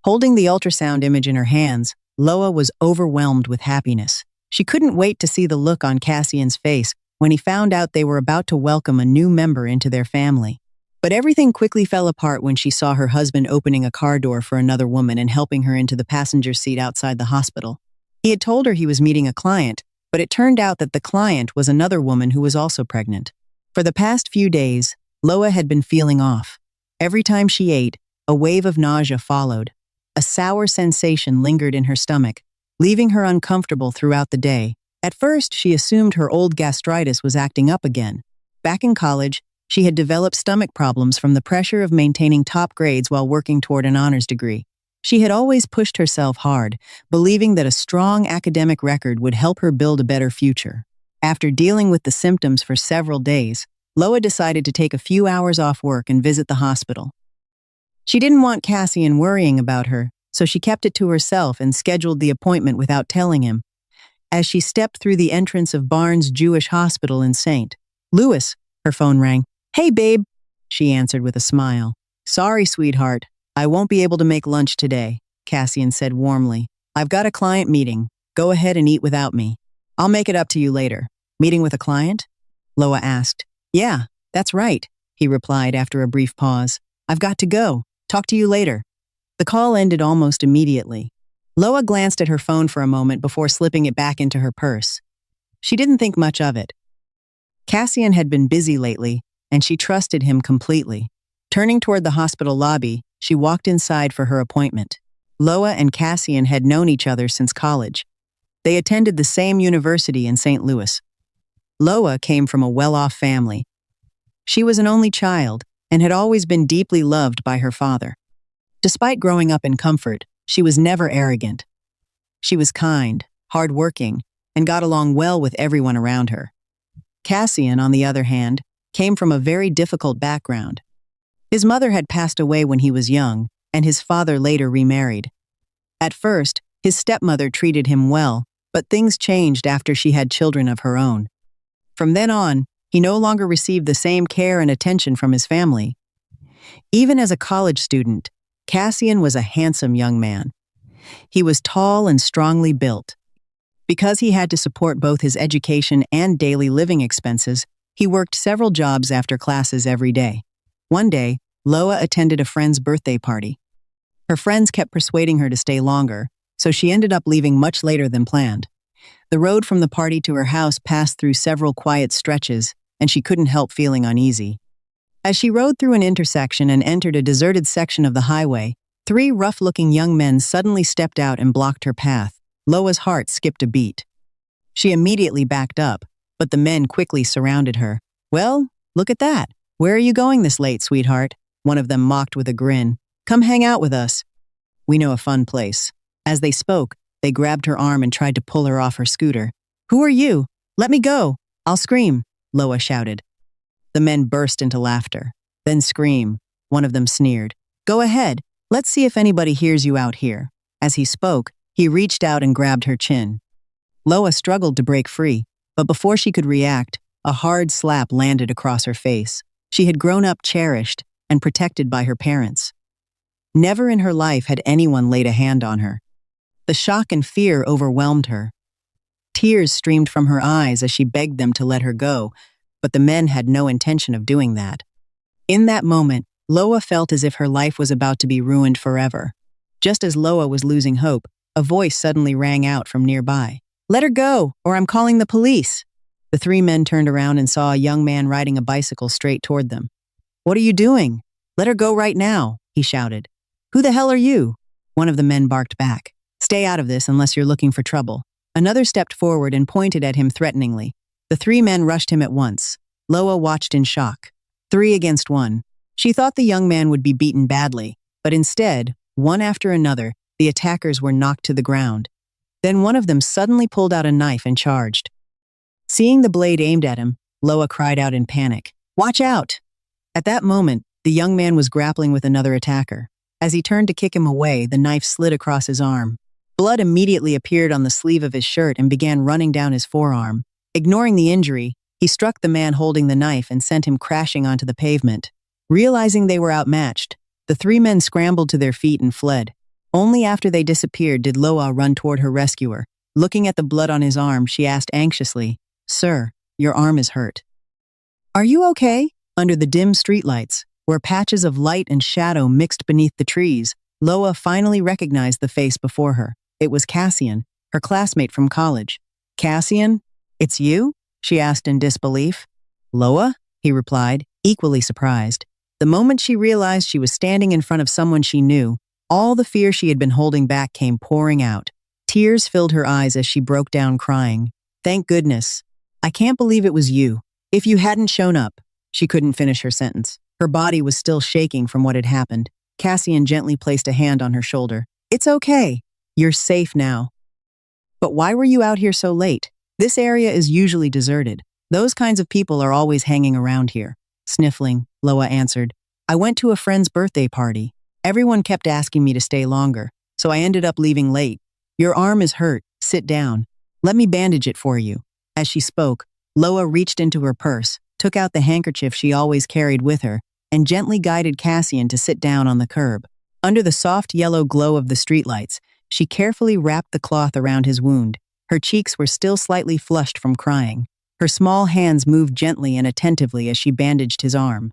Holding the ultrasound image in her hands, Loa was overwhelmed with happiness. She couldn't wait to see the look on Cassian's face when he found out they were about to welcome a new member into their family. But everything quickly fell apart when she saw her husband opening a car door for another woman and helping her into the passenger seat outside the hospital. He had told her he was meeting a client, but it turned out that the client was another woman who was also pregnant. For the past few days, Loa had been feeling off. Every time she ate, a wave of nausea followed. A sour sensation lingered in her stomach, leaving her uncomfortable throughout the day. At first, she assumed her old gastritis was acting up again. Back in college, she had developed stomach problems from the pressure of maintaining top grades while working toward an honors degree. She had always pushed herself hard, believing that a strong academic record would help her build a better future. After dealing with the symptoms for several days, Loa decided to take a few hours off work and visit the hospital. She didn't want Cassian worrying about her, so she kept it to herself and scheduled the appointment without telling him. As she stepped through the entrance of Barnes Jewish Hospital in St. Louis, her phone rang. "Hey, babe," she answered with a smile. "Sorry, sweetheart. I won't be able to make lunch today," Cassian said warmly. "I've got a client meeting. Go ahead and eat without me. I'll make it up to you later." "Meeting with a client?" Loa asked. "Yeah, that's right," he replied after a brief pause. "I've got to go. Talk to you later." The call ended almost immediately. Loa glanced at her phone for a moment before slipping it back into her purse. She didn't think much of it. Cassian had been busy lately, and she trusted him completely. Turning toward the hospital lobby, she walked inside for her appointment. Loa and Cassian had known each other since college. They attended the same university in St. Louis. Loa came from a well-off family. She was an only child and had always been deeply loved by her father. Despite growing up in comfort, she was never arrogant. She was kind, hardworking, and got along well with everyone around her. Cassian, on the other hand, came from a very difficult background. His mother had passed away when he was young, and his father later remarried. At first, his stepmother treated him well, but things changed after she had children of her own. From then on, he no longer received the same care and attention from his family. Even as a college student, Cassian was a handsome young man. He was tall and strongly built. Because he had to support both his education and daily living expenses, he worked several jobs after classes every day. One day, Loa attended a friend's birthday party. Her friends kept persuading her to stay longer, so she ended up leaving much later than planned. The road from the party to her house passed through several quiet stretches, and she couldn't help feeling uneasy. As she rode through an intersection and entered a deserted section of the highway, 3 rough-looking young men suddenly stepped out and blocked her path. Loa's heart skipped a beat. She immediately backed up, but the men quickly surrounded her. "Well, look at that. Where are you going this late, sweetheart?" One of them mocked with a grin. "Come hang out with us. We know a fun place." As they spoke, they grabbed her arm and tried to pull her off her scooter. "Who are you? Let me go. I'll scream," Loa shouted. The men burst into laughter. "Then scream," one of them sneered. "Go ahead. Let's see if anybody hears you out here." As he spoke, he reached out and grabbed her chin. Loa struggled to break free, but before she could react, a hard slap landed across her face. She had grown up cherished and protected by her parents. Never in her life had anyone laid a hand on her. The shock and fear overwhelmed her. Tears streamed from her eyes as she begged them to let her go, but the men had no intention of doing that. In that moment, Loa felt as if her life was about to be ruined forever. Just as Loa was losing hope, a voice suddenly rang out from nearby. "Let her go, or I'm calling the police." The 3 men turned around and saw a young man riding a bicycle straight toward them. "What are you doing? Let her go right now," he shouted. "Who the hell are you?" One of the men barked back. "Stay out of this unless you're looking for trouble." Another stepped forward and pointed at him threateningly. The 3 men rushed him at once. Loa watched in shock. 3 against 1. She thought the young man would be beaten badly, but instead, one after another, the attackers were knocked to the ground. Then one of them suddenly pulled out a knife and charged. Seeing the blade aimed at him, Loa cried out in panic, "Watch out!" At that moment, the young man was grappling with another attacker. As he turned to kick him away, the knife slid across his arm. Blood immediately appeared on the sleeve of his shirt and began running down his forearm. Ignoring the injury, he struck the man holding the knife and sent him crashing onto the pavement. Realizing they were outmatched, the 3 men scrambled to their feet and fled. Only after they disappeared did Loa run toward her rescuer. Looking at the blood on his arm, she asked anxiously, "Sir, your arm is hurt. Are you okay?" Under the dim streetlights, where patches of light and shadow mixed beneath the trees, Loa finally recognized the face before her. It was Cassian, her classmate from college. "Cassian, it's you?" she asked in disbelief. "Loa?" he replied, equally surprised. The moment she realized she was standing in front of someone she knew, all the fear she had been holding back came pouring out. Tears filled her eyes as she broke down crying. "Thank goodness. I can't believe it was you. If you hadn't shown up." She couldn't finish her sentence. Her body was still shaking from what had happened. Cassian gently placed a hand on her shoulder. "It's okay. You're safe now." "But why were you out here so late? This area is usually deserted. Those kinds of people are always hanging around here." Sniffling, Loa answered, "I went to a friend's birthday party. Everyone kept asking me to stay longer, so I ended up leaving late. Your arm is hurt. Sit down. Let me bandage it for you." As she spoke, Loa reached into her purse, took out the handkerchief she always carried with her, and gently guided Cassian to sit down on the curb. Under the soft yellow glow of the streetlights, she carefully wrapped the cloth around his wound. Her cheeks were still slightly flushed from crying. Her small hands moved gently and attentively as she bandaged his arm.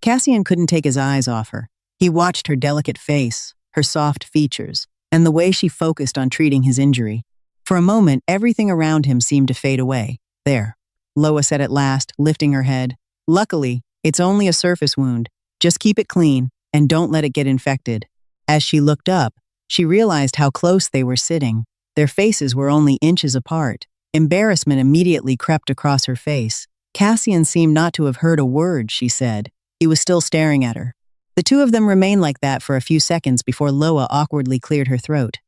Cassian couldn't take his eyes off her. He watched her delicate face, her soft features, and the way she focused on treating his injury. For a moment, everything around him seemed to fade away. "There," Loa said at last, lifting her head. "Luckily, it's only a surface wound. Just keep it clean, and don't let it get infected." As she looked up, she realized how close they were sitting. Their faces were only inches apart. Embarrassment immediately crept across her face. Cassian seemed not to have heard a word she said. He was still staring at her. The two of them remained like that for a few seconds before Loa awkwardly cleared her throat.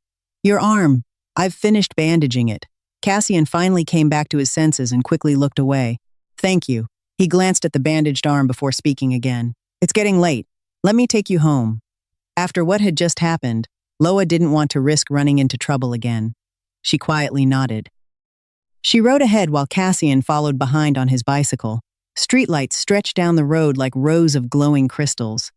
"Your arm. I've finished bandaging it." Cassian finally came back to his senses and quickly looked away. "Thank you." He glanced at the bandaged arm before speaking again. "It's getting late. Let me take you home." After what had just happened, Loa didn't want to risk running into trouble again. She quietly nodded. She rode ahead while Cassian followed behind on his bicycle. Streetlights stretched down the road like rows of glowing crystals.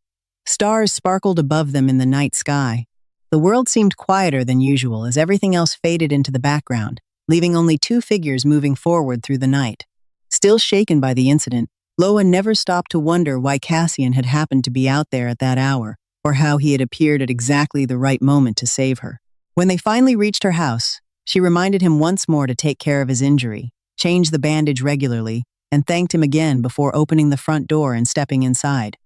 Stars sparkled above them in the night sky. The world seemed quieter than usual as everything else faded into the background, leaving only two figures moving forward through the night. Still shaken by the incident, Loa never stopped to wonder why Cassian had happened to be out there at that hour, or how he had appeared at exactly the right moment to save her. When they finally reached her house, she reminded him once more to take care of his injury, change the bandage regularly, and thanked him again before opening the front door and stepping inside.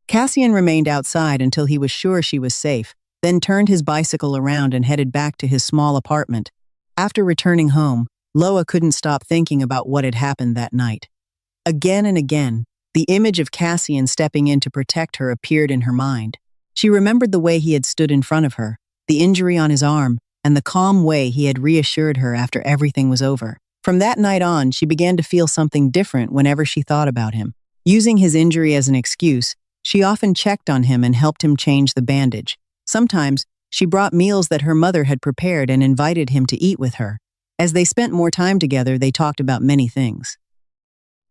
Cassian remained outside until he was sure she was safe, then turned his bicycle around and headed back to his small apartment. After returning home, Loa couldn't stop thinking about what had happened that night. Again and again, the image of Cassian stepping in to protect her appeared in her mind. She remembered the way he had stood in front of her, the injury on his arm, and the calm way he had reassured her after everything was over. From that night on, she began to feel something different whenever she thought about him. Using his injury as an excuse, she often checked on him and helped him change the bandage. Sometimes, she brought meals that her mother had prepared and invited him to eat with her. As they spent more time together, they talked about many things.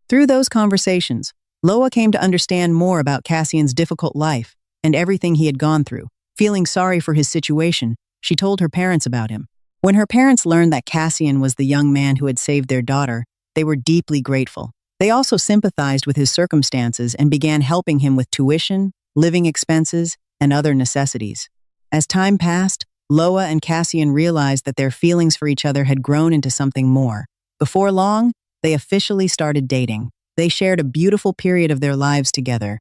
Through those conversations, Loa came to understand more about Cassian's difficult life and everything he had gone through. Feeling sorry for his situation, she told her parents about him. When her parents learned that Cassian was the young man who had saved their daughter, they were deeply grateful. They also sympathized with his circumstances and began helping him with tuition, living expenses, and other necessities. As time passed, Loa and Cassian realized that their feelings for each other had grown into something more. Before long, they officially started dating. They shared a beautiful period of their lives together.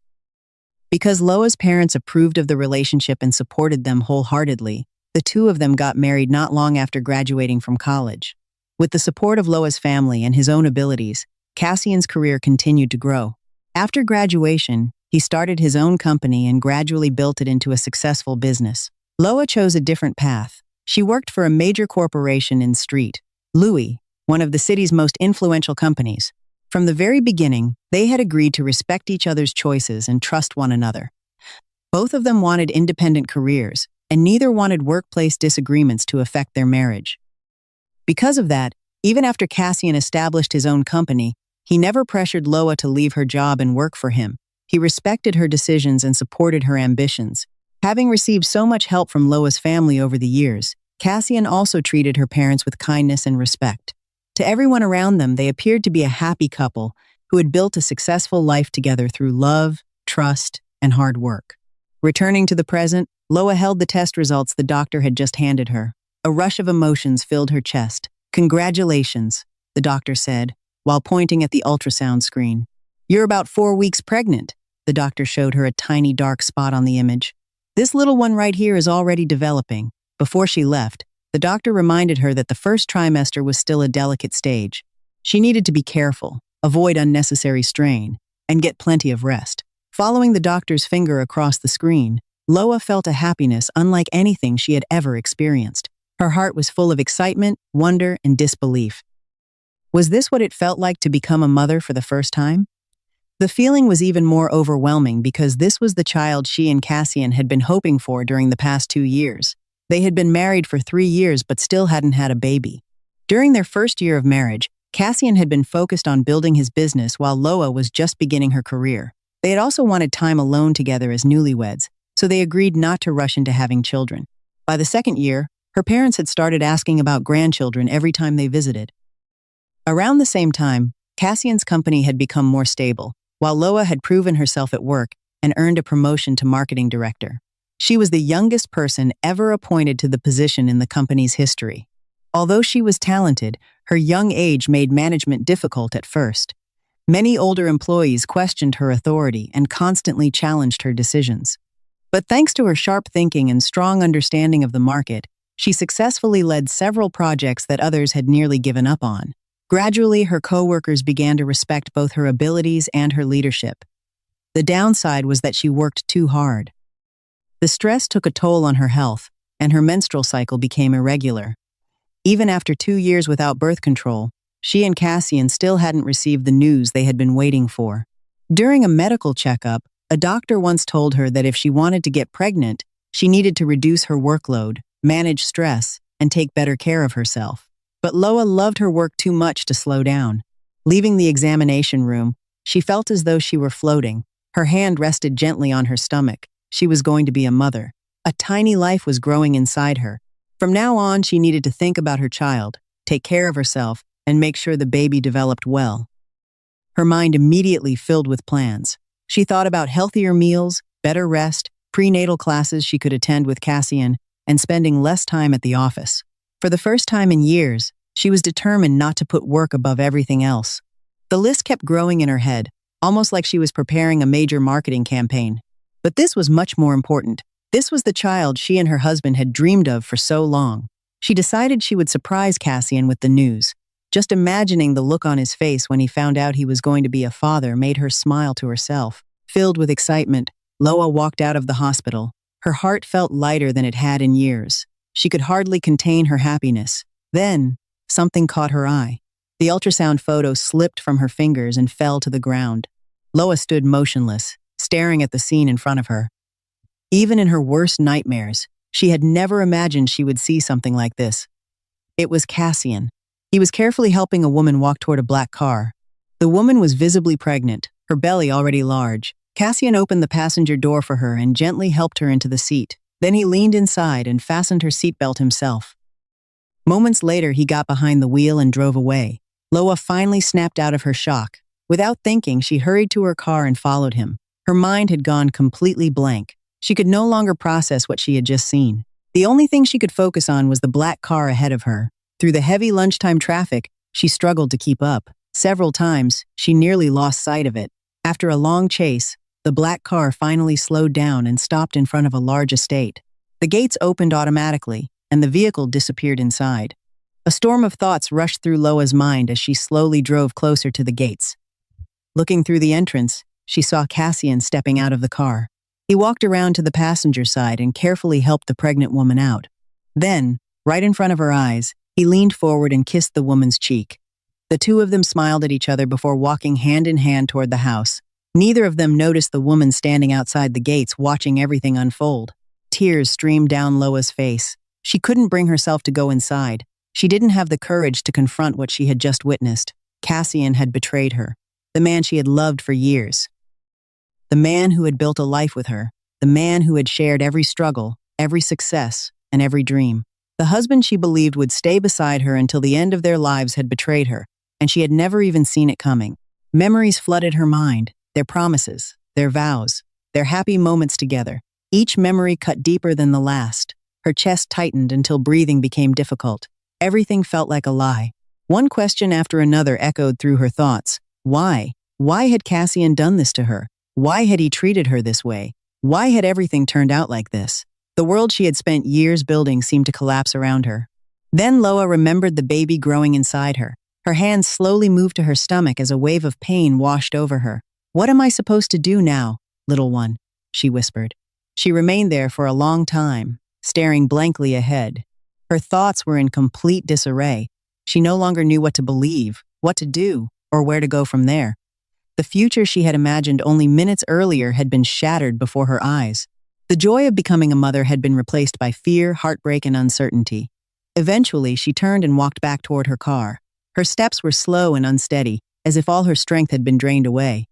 Because Loa's parents approved of the relationship and supported them wholeheartedly, the two of them got married not long after graduating from college. With the support of Loa's family and his own abilities, Cassian's career continued to grow. After graduation, he started his own company and gradually built it into a successful business. Loa chose a different path. She worked for a major corporation in St. Louis, one of the city's most influential companies. From the very beginning, they had agreed to respect each other's choices and trust one another. Both of them wanted independent careers, and neither wanted workplace disagreements to affect their marriage. Because of that, even after Cassian established his own company, he never pressured Loa to leave her job and work for him. He respected her decisions and supported her ambitions. Having received so much help from Loa's family over the years, Cassian also treated her parents with kindness and respect. To everyone around them, they appeared to be a happy couple who had built a successful life together through love, trust, and hard work. Returning to the present, Loa held the test results the doctor had just handed her. A rush of emotions filled her chest. "Congratulations," the doctor said, while pointing at the ultrasound screen. "You're about 4 weeks pregnant." The doctor showed her a tiny dark spot on the image. "This little one right here is already developing." Before she left, the doctor reminded her that the first trimester was still a delicate stage. She needed to be careful, avoid unnecessary strain, and get plenty of rest. Following the doctor's finger across the screen, Loa felt a happiness unlike anything she had ever experienced. Her heart was full of excitement, wonder, and disbelief. Was this what it felt like to become a mother for the first time? The feeling was even more overwhelming because this was the child she and Cassian had been hoping for during the past 2 years. They had been married for 3 years but still hadn't had a baby. During their first year of marriage, Cassian had been focused on building his business while Loa was just beginning her career. They had also wanted time alone together as newlyweds, so they agreed not to rush into having children. By the second year, her parents had started asking about grandchildren every time they visited. Around the same time, Cassian's company had become more stable, while Loa had proven herself at work and earned a promotion to marketing director. She was the youngest person ever appointed to the position in the company's history. Although she was talented, her young age made management difficult at first. Many older employees questioned her authority and constantly challenged her decisions. But thanks to her sharp thinking and strong understanding of the market, she successfully led several projects that others had nearly given up on. Gradually, her coworkers began to respect both her abilities and her leadership. The downside was that she worked too hard. The stress took a toll on her health, and her menstrual cycle became irregular. Even after 2 years without birth control, she and Cassian still hadn't received the news they had been waiting for. During a medical checkup, a doctor once told her that if she wanted to get pregnant, she needed to reduce her workload, manage stress, and take better care of herself. But Loa loved her work too much to slow down. Leaving the examination room, she felt as though she were floating. Her hand rested gently on her stomach. She was going to be a mother. A tiny life was growing inside her. From now on, she needed to think about her child, take care of herself, and make sure the baby developed well. Her mind immediately filled with plans. She thought about healthier meals, better rest, prenatal classes she could attend with Cassian, and spending less time at the office. For the first time in years, she was determined not to put work above everything else. The list kept growing in her head, almost like she was preparing a major marketing campaign. But this was much more important. This was the child she and her husband had dreamed of for so long. She decided she would surprise Cassian with the news. Just imagining the look on his face when he found out he was going to be a father made her smile to herself. Filled with excitement, Loa walked out of the hospital. Her heart felt lighter than it had in years. She could hardly contain her happiness. Then, something caught her eye. The ultrasound photo slipped from her fingers and fell to the ground. Loa stood motionless, staring at the scene in front of her. Even in her worst nightmares, she had never imagined she would see something like this. It was Cassian. He was carefully helping a woman walk toward a black car. The woman was visibly pregnant, her belly already large. Cassian opened the passenger door for her and gently helped her into the seat. Then he leaned inside and fastened her seatbelt himself. Moments later, he got behind the wheel and drove away. Loa finally snapped out of her shock. Without thinking, she hurried to her car and followed him. Her mind had gone completely blank. She could no longer process what she had just seen. The only thing she could focus on was the black car ahead of her. Through the heavy lunchtime traffic, she struggled to keep up. Several times, she nearly lost sight of it. After a long chase, the black car finally slowed down and stopped in front of a large estate. The gates opened automatically, and the vehicle disappeared inside. A storm of thoughts rushed through Loa's mind as she slowly drove closer to the gates. Looking through the entrance, she saw Cassian stepping out of the car. He walked around to the passenger side and carefully helped the pregnant woman out. Then, right in front of her eyes, he leaned forward and kissed the woman's cheek. The two of them smiled at each other before walking hand in hand toward the house. Neither of them noticed the woman standing outside the gates watching everything unfold. Tears streamed down Loa's face. She couldn't bring herself to go inside. She didn't have the courage to confront what she had just witnessed. Cassian had betrayed her. The man she had loved for years. The man who had built a life with her. The the man who had shared every struggle, every success, and every dream. The husband she believed would stay beside her until the end of their lives had betrayed her, and she had never even seen it coming. Memories flooded her mind, their promises, their vows, their happy moments together. Each memory cut deeper than the last. Her chest tightened until breathing became difficult. Everything felt like a lie. One question after another echoed through her thoughts. Why? Why had Cassian done this to her? Why had he treated her this way? Why had everything turned out like this? The world she had spent years building seemed to collapse around her. Then Loa remembered the baby growing inside her. Her hands slowly moved to her stomach as a wave of pain washed over her. "What am I supposed to do now, little one?" she whispered. She remained there for a long time, staring blankly ahead. Her thoughts were in complete disarray. She no longer knew what to believe, what to do, or where to go from there. The future she had imagined only minutes earlier had been shattered before her eyes. The joy of becoming a mother had been replaced by fear, heartbreak, and uncertainty. Eventually, she turned and walked back toward her car. Her steps were slow and unsteady, as if all her strength had been drained away.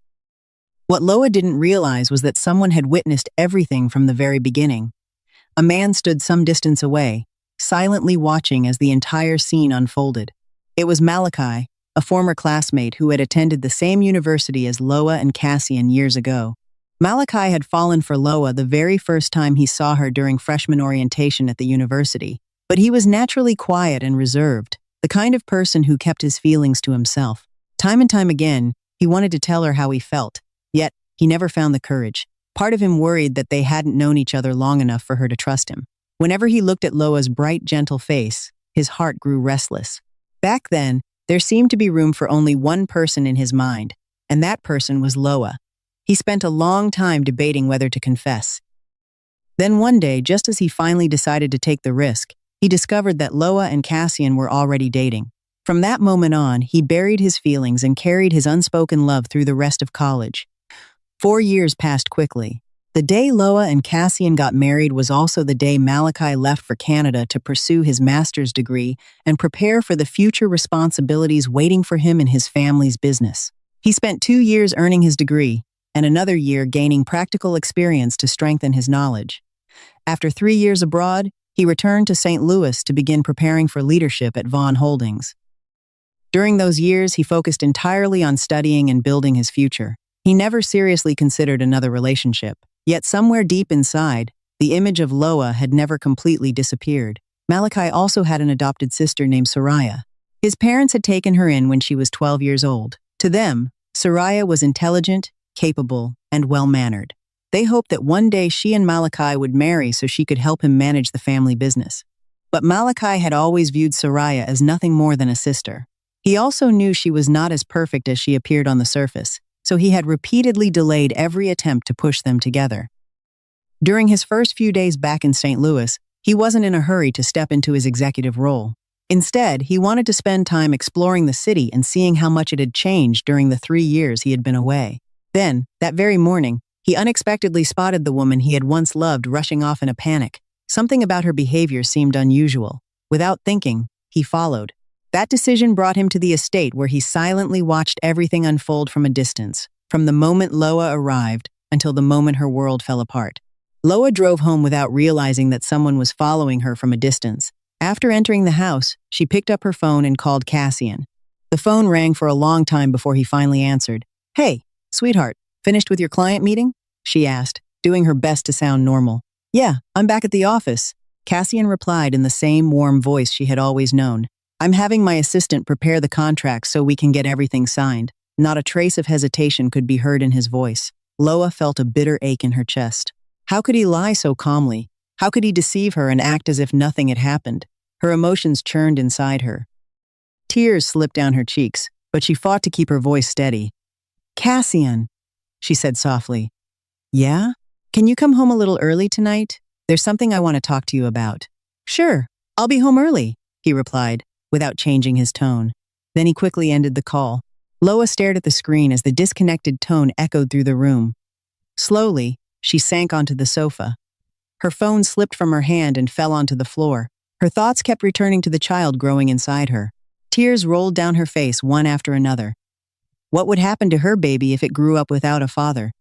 What Loa didn't realize was that someone had witnessed everything from the very beginning. A man stood some distance away, silently watching as the entire scene unfolded. It was Malachi, a former classmate who had attended the same university as Loa and Cassian years ago. Malachi had fallen for Loa the very first time he saw her during freshman orientation at the university, but he was naturally quiet and reserved, the kind of person who kept his feelings to himself. Time and time again, he wanted to tell her how he felt, yet he never found the courage. Part of him worried that they hadn't known each other long enough for her to trust him. Whenever he looked at Loa's bright, gentle face, his heart grew restless. Back then, there seemed to be room for only one person in his mind, and that person was Loa. He spent a long time debating whether to confess. Then one day, just as he finally decided to take the risk, he discovered that Loa and Cassian were already dating. From that moment on, he buried his feelings and carried his unspoken love through the rest of college. 4 years passed quickly. The day Loa and Cassian got married was also the day Malachi left for Canada to pursue his master's degree and prepare for the future responsibilities waiting for him in his family's business. He spent 2 years earning his degree, and another year gaining practical experience to strengthen his knowledge. After 3 years abroad, he returned to St. Louis to begin preparing for leadership at Vaughn Holdings. During those years, he focused entirely on studying and building his future. He never seriously considered another relationship. Yet somewhere deep inside, the image of Loa had never completely disappeared. Malachi also had an adopted sister named Soraya. His parents had taken her in when she was 12 years old. To them, Soraya was intelligent, capable, and well-mannered. They hoped that one day she and Malachi would marry so she could help him manage the family business. But Malachi had always viewed Soraya as nothing more than a sister. He also knew she was not as perfect as she appeared on the surface, so he had repeatedly delayed every attempt to push them together. During his first few days back in St. Louis, he wasn't in a hurry to step into his executive role. Instead, he wanted to spend time exploring the city and seeing how much it had changed during the 3 years he had been away. Then, that very morning, he unexpectedly spotted the woman he had once loved rushing off in a panic. Something about her behavior seemed unusual. Without thinking, he followed. That decision brought him to the estate where he silently watched everything unfold from a distance, from the moment Loa arrived until the moment her world fell apart. Loa drove home without realizing that someone was following her from a distance. After entering the house, she picked up her phone and called Cassian. The phone rang for a long time before he finally answered. "Hey, sweetheart, finished with your client meeting?" she asked, doing her best to sound normal. "Yeah, I'm back at the office," Cassian replied in the same warm voice she had always known. "I'm having my assistant prepare the contract so we can get everything signed." Not a trace of hesitation could be heard in his voice. Loa felt a bitter ache in her chest. How could he lie so calmly? How could he deceive her and act as if nothing had happened? Her emotions churned inside her. Tears slipped down her cheeks, but she fought to keep her voice steady. "Cassian," she said softly. "Yeah? Can you come home a little early tonight? There's something I want to talk to you about." "Sure, I'll be home early," he replied, without changing his tone. Then he quickly ended the call. Loa stared at the screen as the disconnected tone echoed through the room. Slowly, she sank onto the sofa. Her phone slipped from her hand and fell onto the floor. Her thoughts kept returning to the child growing inside her. Tears rolled down her face one after another. What would happen to her baby if it grew up without a father?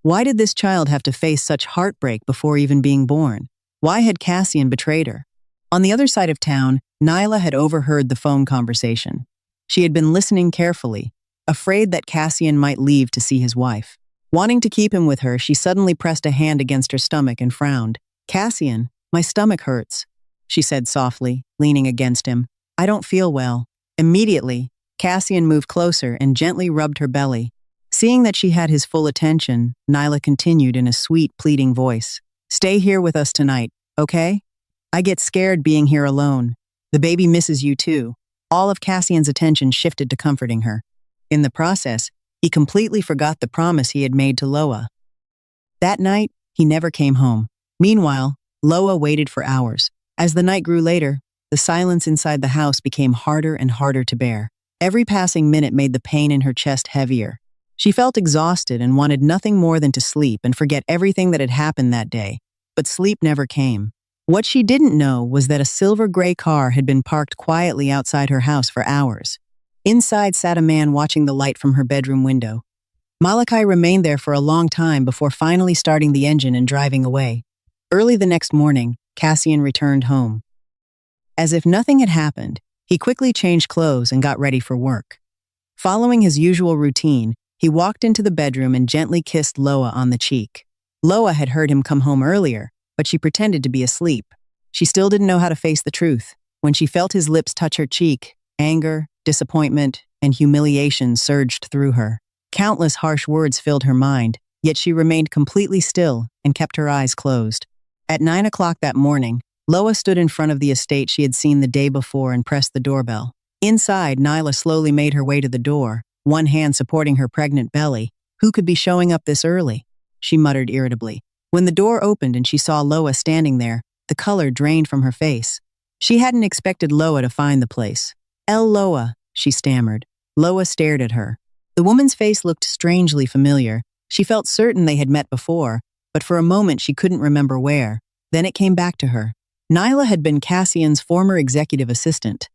Why did this child have to face such heartbreak before even being born? Why had Cassian betrayed her? On the other side of town, Nyla had overheard the phone conversation. She had been listening carefully, afraid that Cassian might leave to see his wife. Wanting to keep him with her, she suddenly pressed a hand against her stomach and frowned. "Cassian, my stomach hurts," she said softly, leaning against him. "I don't feel well." Immediately, Cassian moved closer and gently rubbed her belly. Seeing that she had his full attention, Nyla continued in a sweet, pleading voice. "Stay here with us tonight, okay? I get scared being here alone. The baby misses you too." All of Cassian's attention shifted to comforting her. In the process, he completely forgot the promise he had made to Loa. That night, he never came home. Meanwhile, Loa waited for hours. As the night grew later, the silence inside the house became harder and harder to bear. Every passing minute made the pain in her chest heavier. She felt exhausted and wanted nothing more than to sleep and forget everything that had happened that day. But sleep never came. What she didn't know was that a silver-gray car had been parked quietly outside her house for hours. Inside sat a man watching the light from her bedroom window. Malachi remained there for a long time before finally starting the engine and driving away. Early the next morning, Cassian returned home. As if nothing had happened, he quickly changed clothes and got ready for work. Following his usual routine, he walked into the bedroom and gently kissed Loa on the cheek. Loa had heard him come home earlier, but she pretended to be asleep. She still didn't know how to face the truth. When she felt his lips touch her cheek, anger, disappointment, and humiliation surged through her. Countless harsh words filled her mind, yet she remained completely still and kept her eyes closed. At 9 o'clock that morning, Loa stood in front of the estate she had seen the day before and pressed the doorbell. Inside, Nyla slowly made her way to the door, one hand supporting her pregnant belly. "Who could be showing up this early?" she muttered irritably. When the door opened and she saw Loa standing there, the color drained from her face. She hadn't expected Loa to find the place. Loa," she stammered. Loa stared at her. The woman's face looked strangely familiar. She felt certain they had met before, but for a moment she couldn't remember where. Then it came back to her. Nyla had been Cassian's former executive assistant.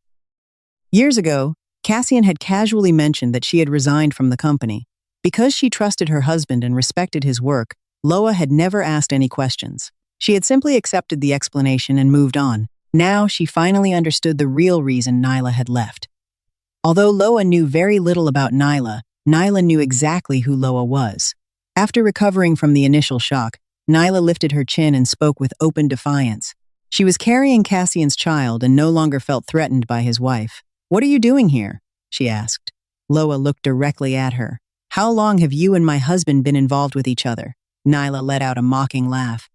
Years ago, Cassian had casually mentioned that she had resigned from the company. Because she trusted her husband and respected his work, Loa had never asked any questions. She had simply accepted the explanation and moved on. Now she finally understood the real reason Nyla had left. Although Loa knew very little about Nyla, Nyla knew exactly who Loa was. After recovering from the initial shock, Nyla lifted her chin and spoke with open defiance. She was carrying Cassian's child and no longer felt threatened by his wife. "What are you doing here?" she asked. Loa looked directly at her. "How long have you and my husband been involved with each other?" Nyla let out a mocking laugh.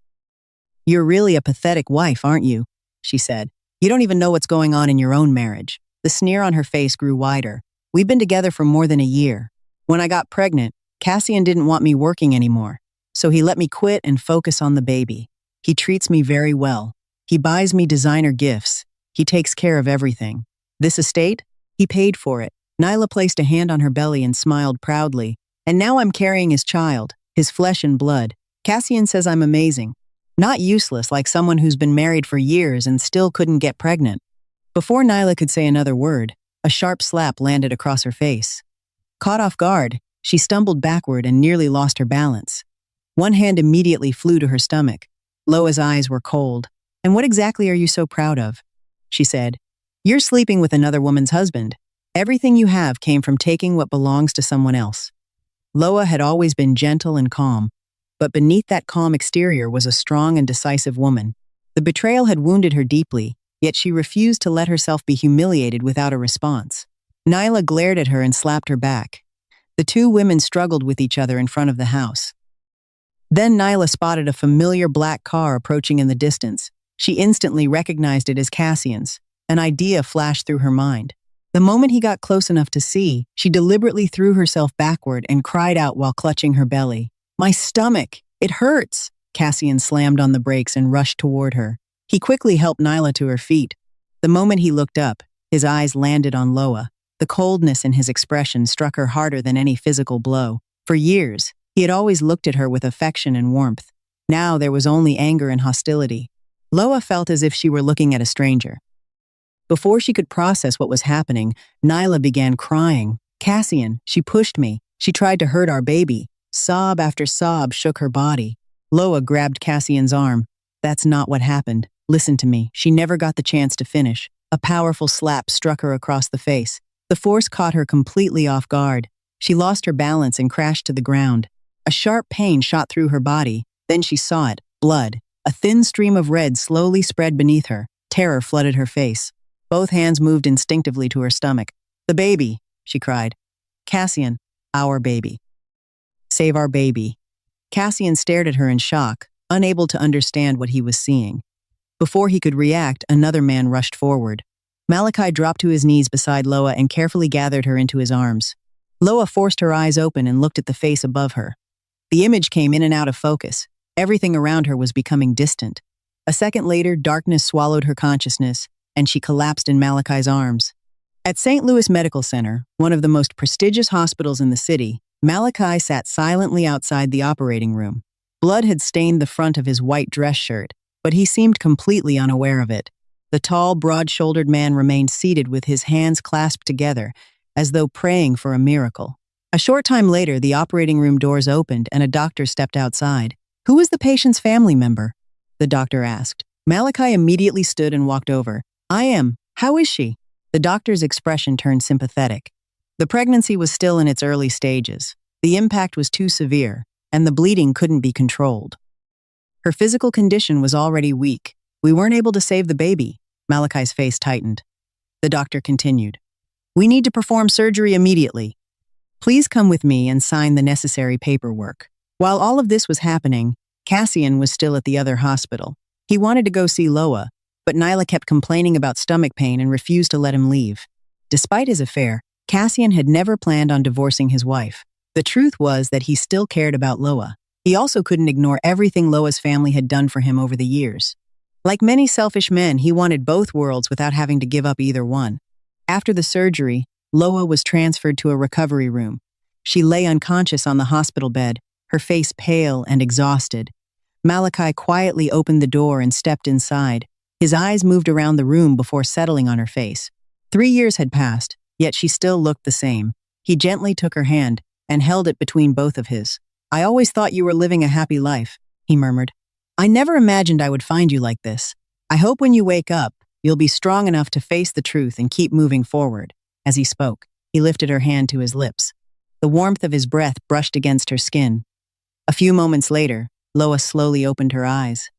"You're really a pathetic wife, aren't you?" she said. "You don't even know what's going on in your own marriage." The sneer on her face grew wider. "We've been together for more than a year. When I got pregnant, Cassian didn't want me working anymore, so he let me quit and focus on the baby. He treats me very well. He buys me designer gifts. He takes care of everything. This estate? He paid for it." Nyla placed a hand on her belly and smiled proudly. "And now I'm carrying his child, his flesh and blood. Cassian says I'm amazing. Not useless like someone who's been married for years and still couldn't get pregnant." Before Nyla could say another word, a sharp slap landed across her face. Caught off guard, she stumbled backward and nearly lost her balance. One hand immediately flew to her stomach. Loa's eyes were cold. "And what exactly are you so proud of?" she said. "You're sleeping with another woman's husband. Everything you have came from taking what belongs to someone else." Loa had always been gentle and calm, but beneath that calm exterior was a strong and decisive woman. The betrayal had wounded her deeply, yet she refused to let herself be humiliated without a response. Nyla glared at her and slapped her back. The two women struggled with each other in front of the house. Then Nyla spotted a familiar black car approaching in the distance. She instantly recognized it as Cassian's. An idea flashed through her mind. The moment he got close enough to see, she deliberately threw herself backward and cried out while clutching her belly. "My stomach! It hurts!" Cassian slammed on the brakes and rushed toward her. He quickly helped Nyla to her feet. The moment he looked up, his eyes landed on Loa. The coldness in his expression struck her harder than any physical blow. For years, he had always looked at her with affection and warmth. Now there was only anger and hostility. Loa felt as if she were looking at a stranger. Before she could process what was happening, Nyla began crying. "Cassian, she pushed me. She tried to hurt our baby. Sob after sob shook her body. Loa grabbed Cassian's arm. That's not what happened. Listen to me. She never got the chance to finish. A powerful slap struck her across the face. The force caught her completely off guard. She lost her balance and crashed to the ground. A sharp pain shot through her body. Then she saw it. Blood. A thin stream of red slowly spread beneath her. Terror flooded her face. Both hands moved instinctively to her stomach. The baby, she cried. Cassian, our baby. Save our baby. Cassian stared at her in shock, unable to understand what he was seeing. Before he could react, another man rushed forward. Malachi dropped to his knees beside Loa and carefully gathered her into his arms. Loa forced her eyes open and looked at the face above her. The image came in and out of focus. Everything around her was becoming distant. A second later, darkness swallowed her consciousness, and she collapsed in Malachi's arms. At St. Louis Medical Center, one of the most prestigious hospitals in the city, Malachi sat silently outside the operating room. Blood had stained the front of his white dress shirt, but he seemed completely unaware of it. The tall, broad-shouldered man remained seated with his hands clasped together, as though praying for a miracle. A short time later, the operating room doors opened and a doctor stepped outside. Who is the patient's family member? The doctor asked. Malachi immediately stood and walked over. I am. How is she? The doctor's expression turned sympathetic. The pregnancy was still in its early stages. The impact was too severe, and the bleeding couldn't be controlled. Her physical condition was already weak. We weren't able to save the baby. Malachi's face tightened. The doctor continued. We need to perform surgery immediately. Please come with me and sign the necessary paperwork. While all of this was happening, Cassian was still at the other hospital. He wanted to go see Loa, but Nyla kept complaining about stomach pain and refused to let him leave. Despite his affair, Cassian had never planned on divorcing his wife. The truth was that he still cared about Loa. He also couldn't ignore everything Loa's family had done for him over the years. Like many selfish men, he wanted both worlds without having to give up either one. After the surgery, Loa was transferred to a recovery room. She lay unconscious on the hospital bed, her face pale and exhausted. Malachi quietly opened the door and stepped inside. His eyes moved around the room before settling on her face. 3 years had passed, yet she still looked the same. He gently took her hand and held it between both of his. I always thought you were living a happy life, he murmured. I never imagined I would find you like this. I hope when you wake up, you'll be strong enough to face the truth and keep moving forward. As he spoke, he lifted her hand to his lips. The warmth of his breath brushed against her skin. A few moments later, Loa slowly opened her eyes.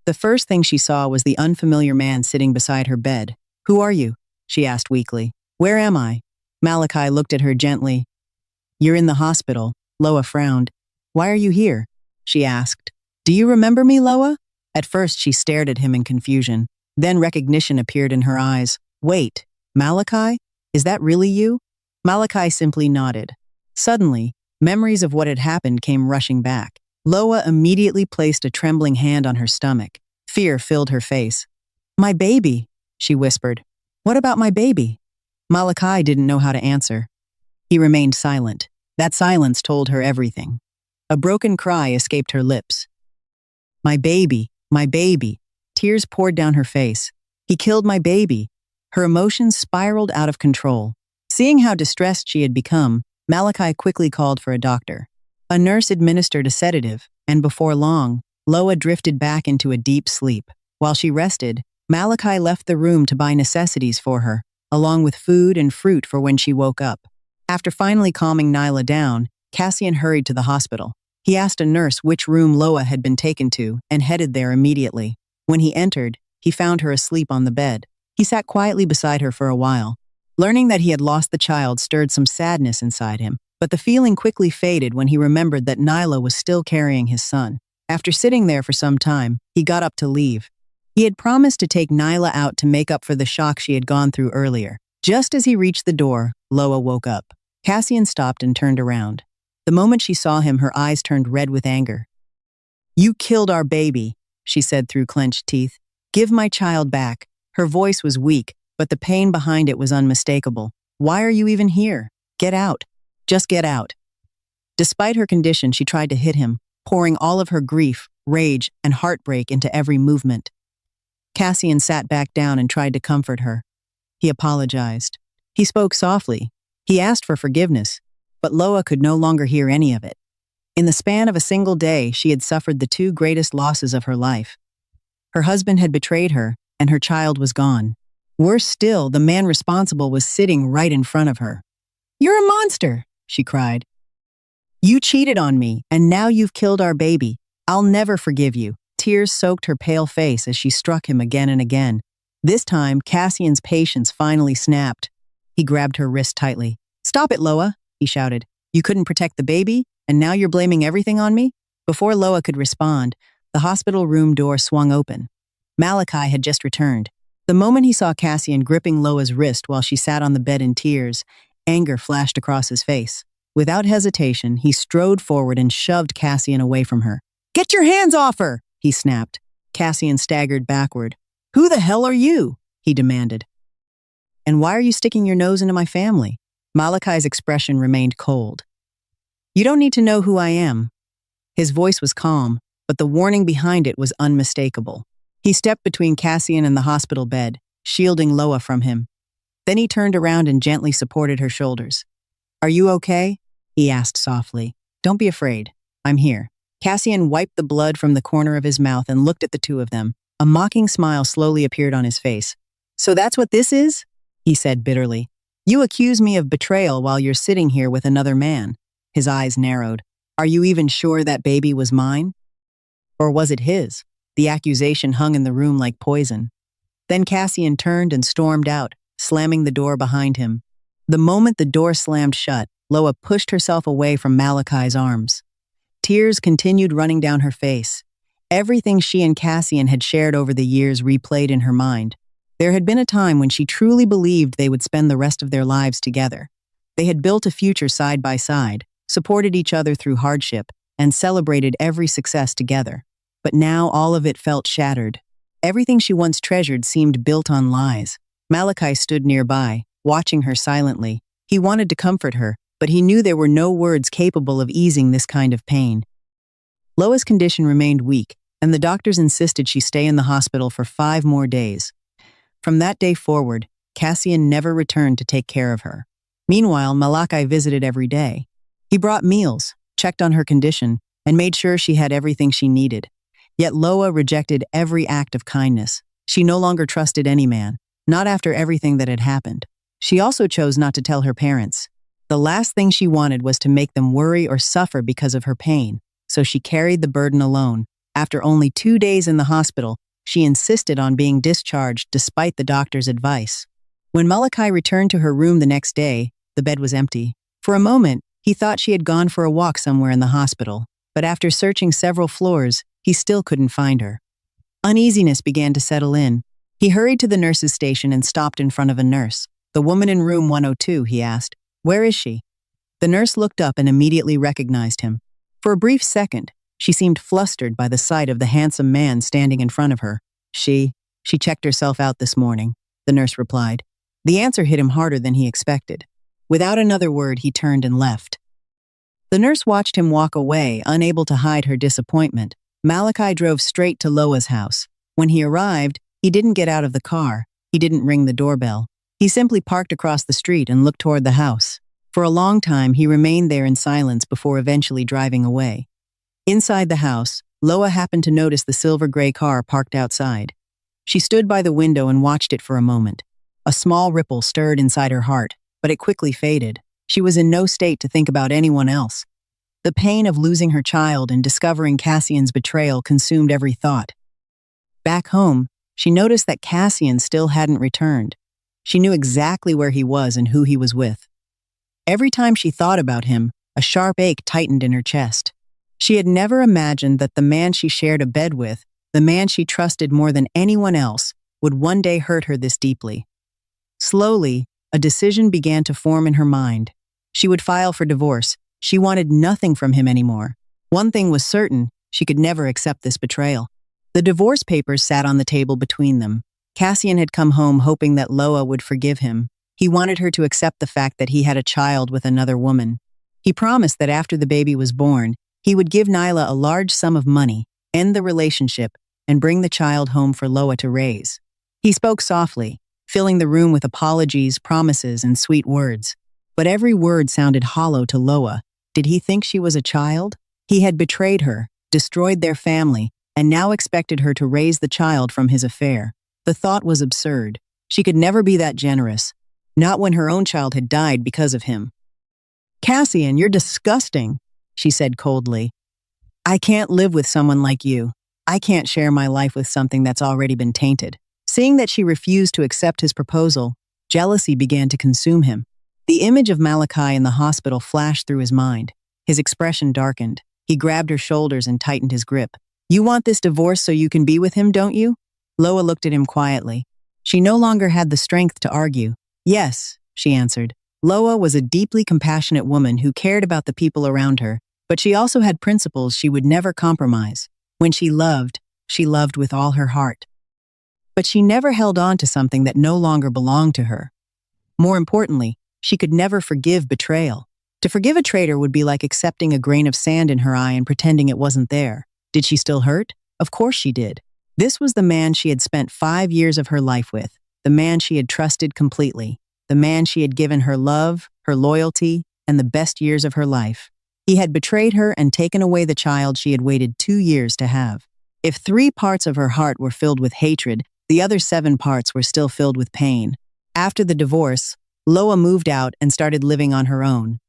The first thing she saw was the unfamiliar man sitting beside her bed. Who are you? She asked weakly. Where am I? Malachi looked at her gently. You're in the hospital. Loa frowned. Why are you here? She asked. Do you remember me, Loa? At first, she stared at him in confusion. Then recognition appeared in her eyes. Wait, Malachi? Is that really you? Malachi simply nodded. Suddenly, memories of what had happened came rushing back. Loa immediately placed a trembling hand on her stomach. Fear filled her face. My baby, she whispered. What about my baby? Malachi didn't know how to answer. He remained silent. That silence told her everything. A broken cry escaped her lips. My baby, my baby. Tears poured down her face. He killed my baby. Her emotions spiraled out of control. Seeing how distressed she had become, Malachi quickly called for a doctor. A nurse administered a sedative, and before long, Loa drifted back into a deep sleep. While she rested, Malachi left the room to buy necessities for her, along with food and fruit for when she woke up. After finally calming Nyla down, Cassian hurried to the hospital. He asked a nurse which room Loa had been taken to and headed there immediately. When he entered, he found her asleep on the bed. He sat quietly beside her for a while. Learning that he had lost the child stirred some sadness inside him, but the feeling quickly faded when he remembered that Nyla was still carrying his son. After sitting there for some time, he got up to leave. He had promised to take Nyla out to make up for the shock she had gone through earlier. Just as he reached the door, Loa woke up. Cassian stopped and turned around. The moment she saw him, her eyes turned red with anger. You killed our baby, she said through clenched teeth. Give my child back. Her voice was weak, but the pain behind it was unmistakable. Why are you even here? Get out. Just get out. Despite her condition, she tried to hit him, pouring all of her grief, rage, and heartbreak into every movement. Cassian sat back down and tried to comfort her. He apologized. He spoke softly. He asked for forgiveness, but Loa could no longer hear any of it. In the span of a single day, she had suffered the two greatest losses of her life. Her husband had betrayed her, and her child was gone. Worse still, the man responsible was sitting right in front of her. "You're a monster," she cried. "You cheated on me, and now you've killed our baby. I'll never forgive you." Tears soaked her pale face as she struck him again and again. This time, Cassian's patience finally snapped. He grabbed her wrist tightly. "Stop it, Loa," he shouted. "You couldn't protect the baby, and now you're blaming everything on me?" Before Loa could respond, the hospital room door swung open. Malachi had just returned. The moment he saw Cassian gripping Loa's wrist while she sat on the bed in tears, anger flashed across his face. Without hesitation, he strode forward and shoved Cassian away from her. "Get your hands off her!" he snapped. Cassian staggered backward. "Who the hell are you?" he demanded. "And why are you sticking your nose into my family?" Malachi's expression remained cold. "You don't need to know who I am." His voice was calm, but the warning behind it was unmistakable. He stepped between Cassian and the hospital bed, shielding Loa from him. Then he turned around and gently supported her shoulders. "Are you okay?" he asked softly. "Don't be afraid. I'm here." Cassian wiped the blood from the corner of his mouth and looked at the two of them. A mocking smile slowly appeared on his face. "So that's what this is?" he said bitterly. "You accuse me of betrayal while you're sitting here with another man." His eyes narrowed. "Are you even sure that baby was mine? Or was it his?" The accusation hung in the room like poison. Then Cassian turned and stormed out, slamming the door behind him. The moment the door slammed shut, Loa pushed herself away from Malachi's arms. Tears continued running down her face. Everything she and Cassian had shared over the years replayed in her mind. There had been a time when she truly believed they would spend the rest of their lives together. They had built a future side by side, supported each other through hardship, and celebrated every success together. But now all of it felt shattered. Everything she once treasured seemed built on lies. Malachi stood nearby, watching her silently. He wanted to comfort her, but he knew there were no words capable of easing this kind of pain. Loa's condition remained weak, and the doctors insisted she stay in the hospital for 5 more days. From that day forward, Cassian never returned to take care of her. Meanwhile, Malachi visited every day. He brought meals, checked on her condition, and made sure she had everything she needed. Yet Loa rejected every act of kindness. She no longer trusted any man, not after everything that had happened. She also chose not to tell her parents. The last thing she wanted was to make them worry or suffer because of her pain, so she carried the burden alone. After only 2 days in the hospital, she insisted on being discharged despite the doctor's advice. When Malachi returned to her room the next day, the bed was empty. For a moment, he thought she had gone for a walk somewhere in the hospital, but after searching several floors, he still couldn't find her. Uneasiness began to settle in. He hurried to the nurse's station and stopped in front of a nurse. "The woman in room 102, he asked. "Where is she?" The nurse looked up and immediately recognized him. For a brief second, she seemed flustered by the sight of the handsome man standing in front of her. She checked herself out this morning," the nurse replied. The answer hit him harder than he expected. Without another word, he turned and left. The nurse watched him walk away, unable to hide her disappointment. Malachi drove straight to Loa's house. When he arrived, he didn't get out of the car. He didn't ring the doorbell. He simply parked across the street and looked toward the house. For a long time, he remained there in silence before eventually driving away. Inside the house, Loa happened to notice the silver-gray car parked outside. She stood by the window and watched it for a moment. A small ripple stirred inside her heart, but it quickly faded. She was in no state to think about anyone else. The pain of losing her child and discovering Cassian's betrayal consumed every thought. Back home, she noticed that Cassian still hadn't returned. She knew exactly where he was and who he was with. Every time she thought about him, a sharp ache tightened in her chest. She had never imagined that the man she shared a bed with, the man she trusted more than anyone else, would one day hurt her this deeply. Slowly, a decision began to form in her mind. She would file for divorce. She wanted nothing from him anymore. One thing was certain, she could never accept this betrayal. The divorce papers sat on the table between them. Cassian had come home hoping that Loa would forgive him. He wanted her to accept the fact that he had a child with another woman. He promised that after the baby was born, he would give Nyla a large sum of money, end the relationship, and bring the child home for Loa to raise. He spoke softly, filling the room with apologies, promises, and sweet words. But every word sounded hollow to Loa. Did he think she was a child? He had betrayed her, destroyed their family, and now expected her to raise the child from his affair. The thought was absurd. She could never be that generous, not when her own child had died because of him. "Cassian, you're disgusting," she said coldly. "I can't live with someone like you. I can't share my life with something that's already been tainted." Seeing that she refused to accept his proposal, jealousy began to consume him. The image of Malachi in the hospital flashed through his mind. His expression darkened. He grabbed her shoulders and tightened his grip. "You want this divorce so you can be with him, don't you?" Loa looked at him quietly. She no longer had the strength to argue. "Yes," she answered. Loa was a deeply compassionate woman who cared about the people around her, but she also had principles she would never compromise. When she loved with all her heart. But she never held on to something that no longer belonged to her. More importantly, she could never forgive betrayal. To forgive a traitor would be like accepting a grain of sand in her eye and pretending it wasn't there. Did she still hurt? Of course she did. This was the man she had spent 5 years of her life with, the man she had trusted completely, the man she had given her love, her loyalty, and the best years of her life. He had betrayed her and taken away the child she had waited 2 years to have. If 3 parts of her heart were filled with hatred, the other 7 parts were still filled with pain. After the divorce, Loa moved out and started living on her own.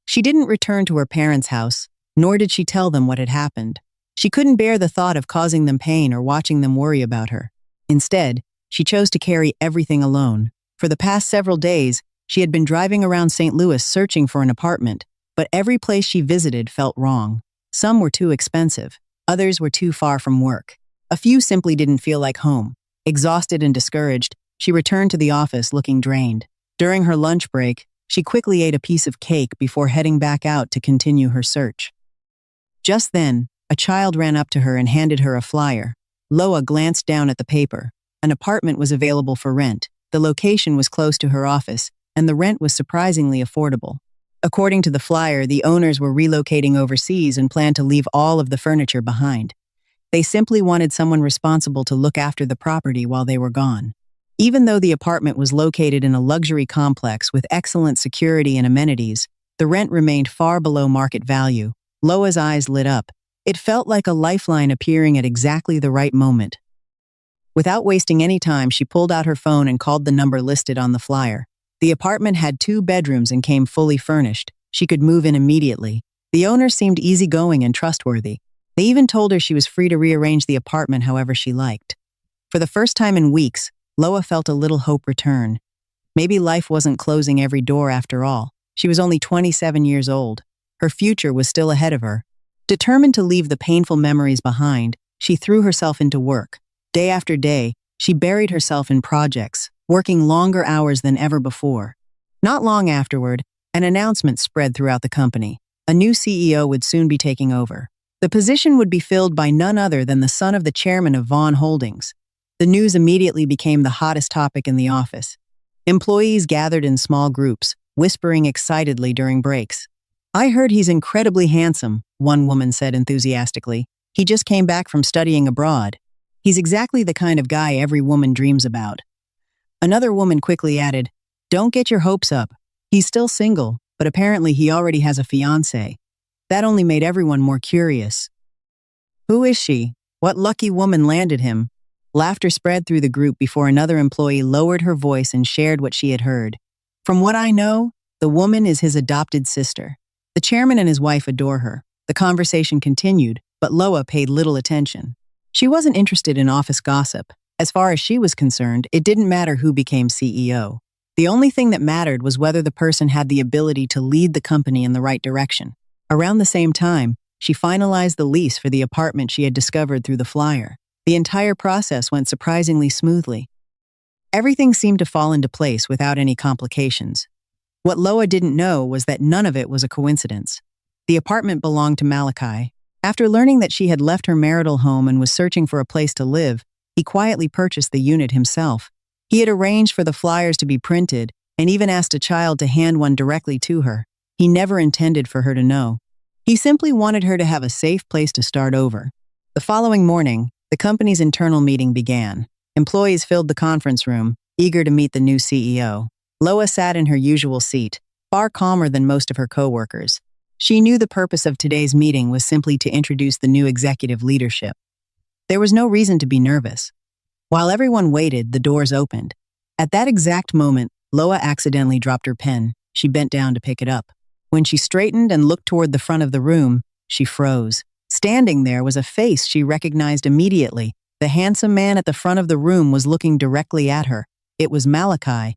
She didn't return to her parents' house, nor did she tell them what had happened. She couldn't bear the thought of causing them pain or watching them worry about her. Instead, she chose to carry everything alone. For the past several days, she had been driving around St. Louis searching for an apartment, but every place she visited felt wrong. Some were too expensive, others were too far from work. A few simply didn't feel like home. Exhausted and discouraged, she returned to the office looking drained. During her lunch break, she quickly ate a piece of cake before heading back out to continue her search. Just then, a child ran up to her and handed her a flyer. Loa glanced down at the paper. An apartment was available for rent. The location was close to her office, and the rent was surprisingly affordable. According to the flyer, the owners were relocating overseas and planned to leave all of the furniture behind. They simply wanted someone responsible to look after the property while they were gone. Even though the apartment was located in a luxury complex with excellent security and amenities, the rent remained far below market value. Loa's eyes lit up. It felt like a lifeline appearing at exactly the right moment. Without wasting any time, she pulled out her phone and called the number listed on the flyer. The apartment had 2 bedrooms and came fully furnished. She could move in immediately. The owner seemed easygoing and trustworthy. They even told her she was free to rearrange the apartment however she liked. For the first time in weeks, Loa felt a little hope return. Maybe life wasn't closing every door after all. She was only 27 years old. Her future was still ahead of her. Determined to leave the painful memories behind, she threw herself into work. Day after day, she buried herself in projects, working longer hours than ever before. Not long afterward, an announcement spread throughout the company. A new CEO would soon be taking over. The position would be filled by none other than the son of the chairman of Vaughn Holdings. The news immediately became the hottest topic in the office. Employees gathered in small groups, whispering excitedly during breaks. "I heard he's incredibly handsome," one woman said enthusiastically. "He just came back from studying abroad. He's exactly the kind of guy every woman dreams about." Another woman quickly added, "Don't get your hopes up. He's still single, but apparently he already has a fiancé." That only made everyone more curious. "Who is she? What lucky woman landed him?" Laughter spread through the group before another employee lowered her voice and shared what she had heard. "From what I know, the woman is his adopted sister. The chairman and his wife adore her." The conversation continued, but Loa paid little attention. She wasn't interested in office gossip. As far as she was concerned, it didn't matter who became CEO. The only thing that mattered was whether the person had the ability to lead the company in the right direction. Around the same time, she finalized the lease for the apartment she had discovered through the flyer. The entire process went surprisingly smoothly. Everything seemed to fall into place without any complications. What Loa didn't know was that none of it was a coincidence. The apartment belonged to Malachi. After learning that she had left her marital home and was searching for a place to live, he quietly purchased the unit himself. He had arranged for the flyers to be printed and even asked a child to hand one directly to her. He never intended for her to know. He simply wanted her to have a safe place to start over. The following morning, the company's internal meeting began. Employees filled the conference room, eager to meet the new CEO. Loa sat in her usual seat, far calmer than most of her coworkers. She knew the purpose of today's meeting was simply to introduce the new executive leadership. There was no reason to be nervous. While everyone waited, the doors opened. At that exact moment, Loa accidentally dropped her pen. She bent down to pick it up. When she straightened and looked toward the front of the room, she froze. Standing there was a face she recognized immediately. The handsome man at the front of the room was looking directly at her. It was Malachi.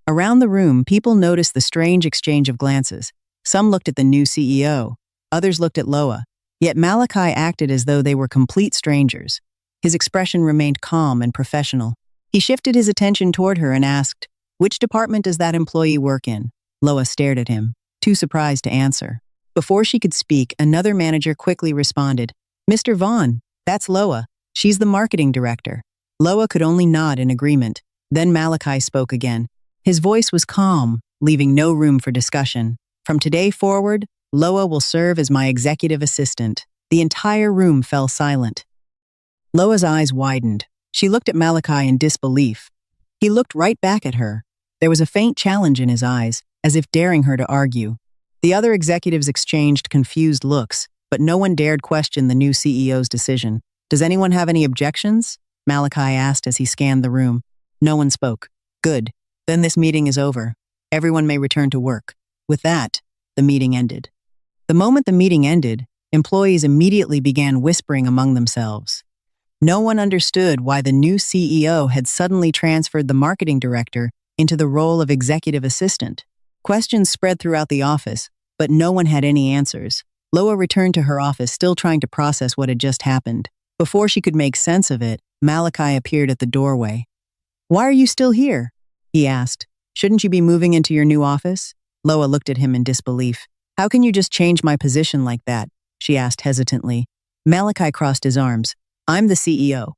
Around the room, people noticed the strange exchange of glances. Some looked at the new CEO. Others looked at Loa. Yet Malachi acted as though they were complete strangers. His expression remained calm and professional. He shifted his attention toward her and asked, "Which department does that employee work in?" Loa stared at him, too surprised to answer. Before she could speak, another manager quickly responded, "Mr. Vaughn, that's Loa. She's the marketing director." Loa could only nod in agreement. Then Malachi spoke again. His voice was calm, leaving no room for discussion. "From today forward, Loa will serve as my executive assistant." The entire room fell silent. Loa's eyes widened. She looked at Malachi in disbelief. He looked right back at her. There was a faint challenge in his eyes, as if daring her to argue. The other executives exchanged confused looks, but no one dared question the new CEO's decision. "Does anyone have any objections?" Malachi asked as he scanned the room. No one spoke. "Good. Then this meeting is over. Everyone may return to work." With that, the meeting ended. The moment the meeting ended, employees immediately began whispering among themselves. No one understood why the new CEO had suddenly transferred the marketing director into the role of executive assistant. Questions spread throughout the office, but no one had any answers. Loa returned to her office, still trying to process what had just happened. Before she could make sense of it, Malachi appeared at the doorway. "Why are you still here?" he asked. "Shouldn't you be moving into your new office?" Loa looked at him in disbelief. "How can you just change my position like that?" she asked hesitantly. Malachi crossed his arms. "I'm the CEO.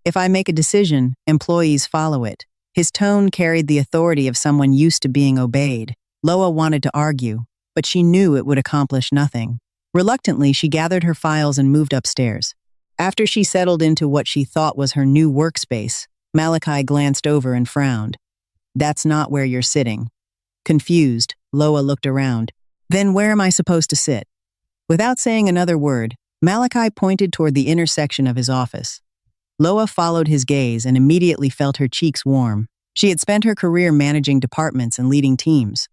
If I make a decision, employees follow it." His tone carried the authority of someone used to being obeyed. Loa wanted to argue, but she knew it would accomplish nothing. Reluctantly, she gathered her files and moved upstairs. After she settled into what she thought was her new workspace, Malachi glanced over and frowned. "That's not where you're sitting." Confused, Loa looked around. "Then where am I supposed to sit?" Without saying another word, Malachi pointed toward the intersection of his office. Loa followed his gaze and immediately felt her cheeks warm. She had spent her career managing departments and leading teams.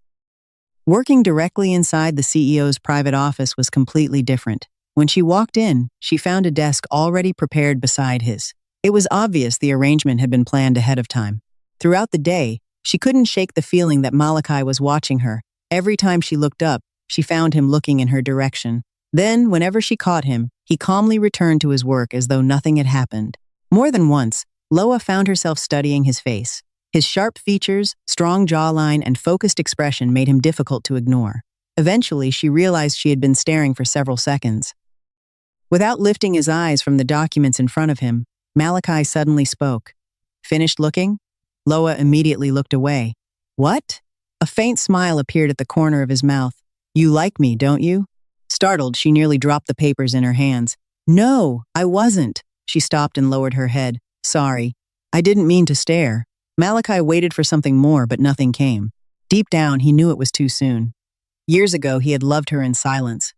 Working directly inside the CEO's private office was completely different. When she walked in, she found a desk already prepared beside his. It was obvious the arrangement had been planned ahead of time. Throughout the day, she couldn't shake the feeling that Malachi was watching her. Every time she looked up, she found him looking in her direction. Then, whenever she caught him, he calmly returned to his work as though nothing had happened. More than once, Loa found herself studying his face. His sharp features, strong jawline, and focused expression made him difficult to ignore. Eventually, she realized she had been staring for several seconds. Without lifting his eyes from the documents in front of him, Malachi suddenly spoke. "Finished looking?" Loa immediately looked away. "What?" A faint smile appeared at the corner of his mouth. "You like me, don't you?" Startled, she nearly dropped the papers in her hands. "No, I wasn't." She stopped and lowered her head. "Sorry. I didn't mean to stare." Malachi waited for something more, but nothing came. Deep down, he knew it was too soon. Years ago, he had loved her in silence.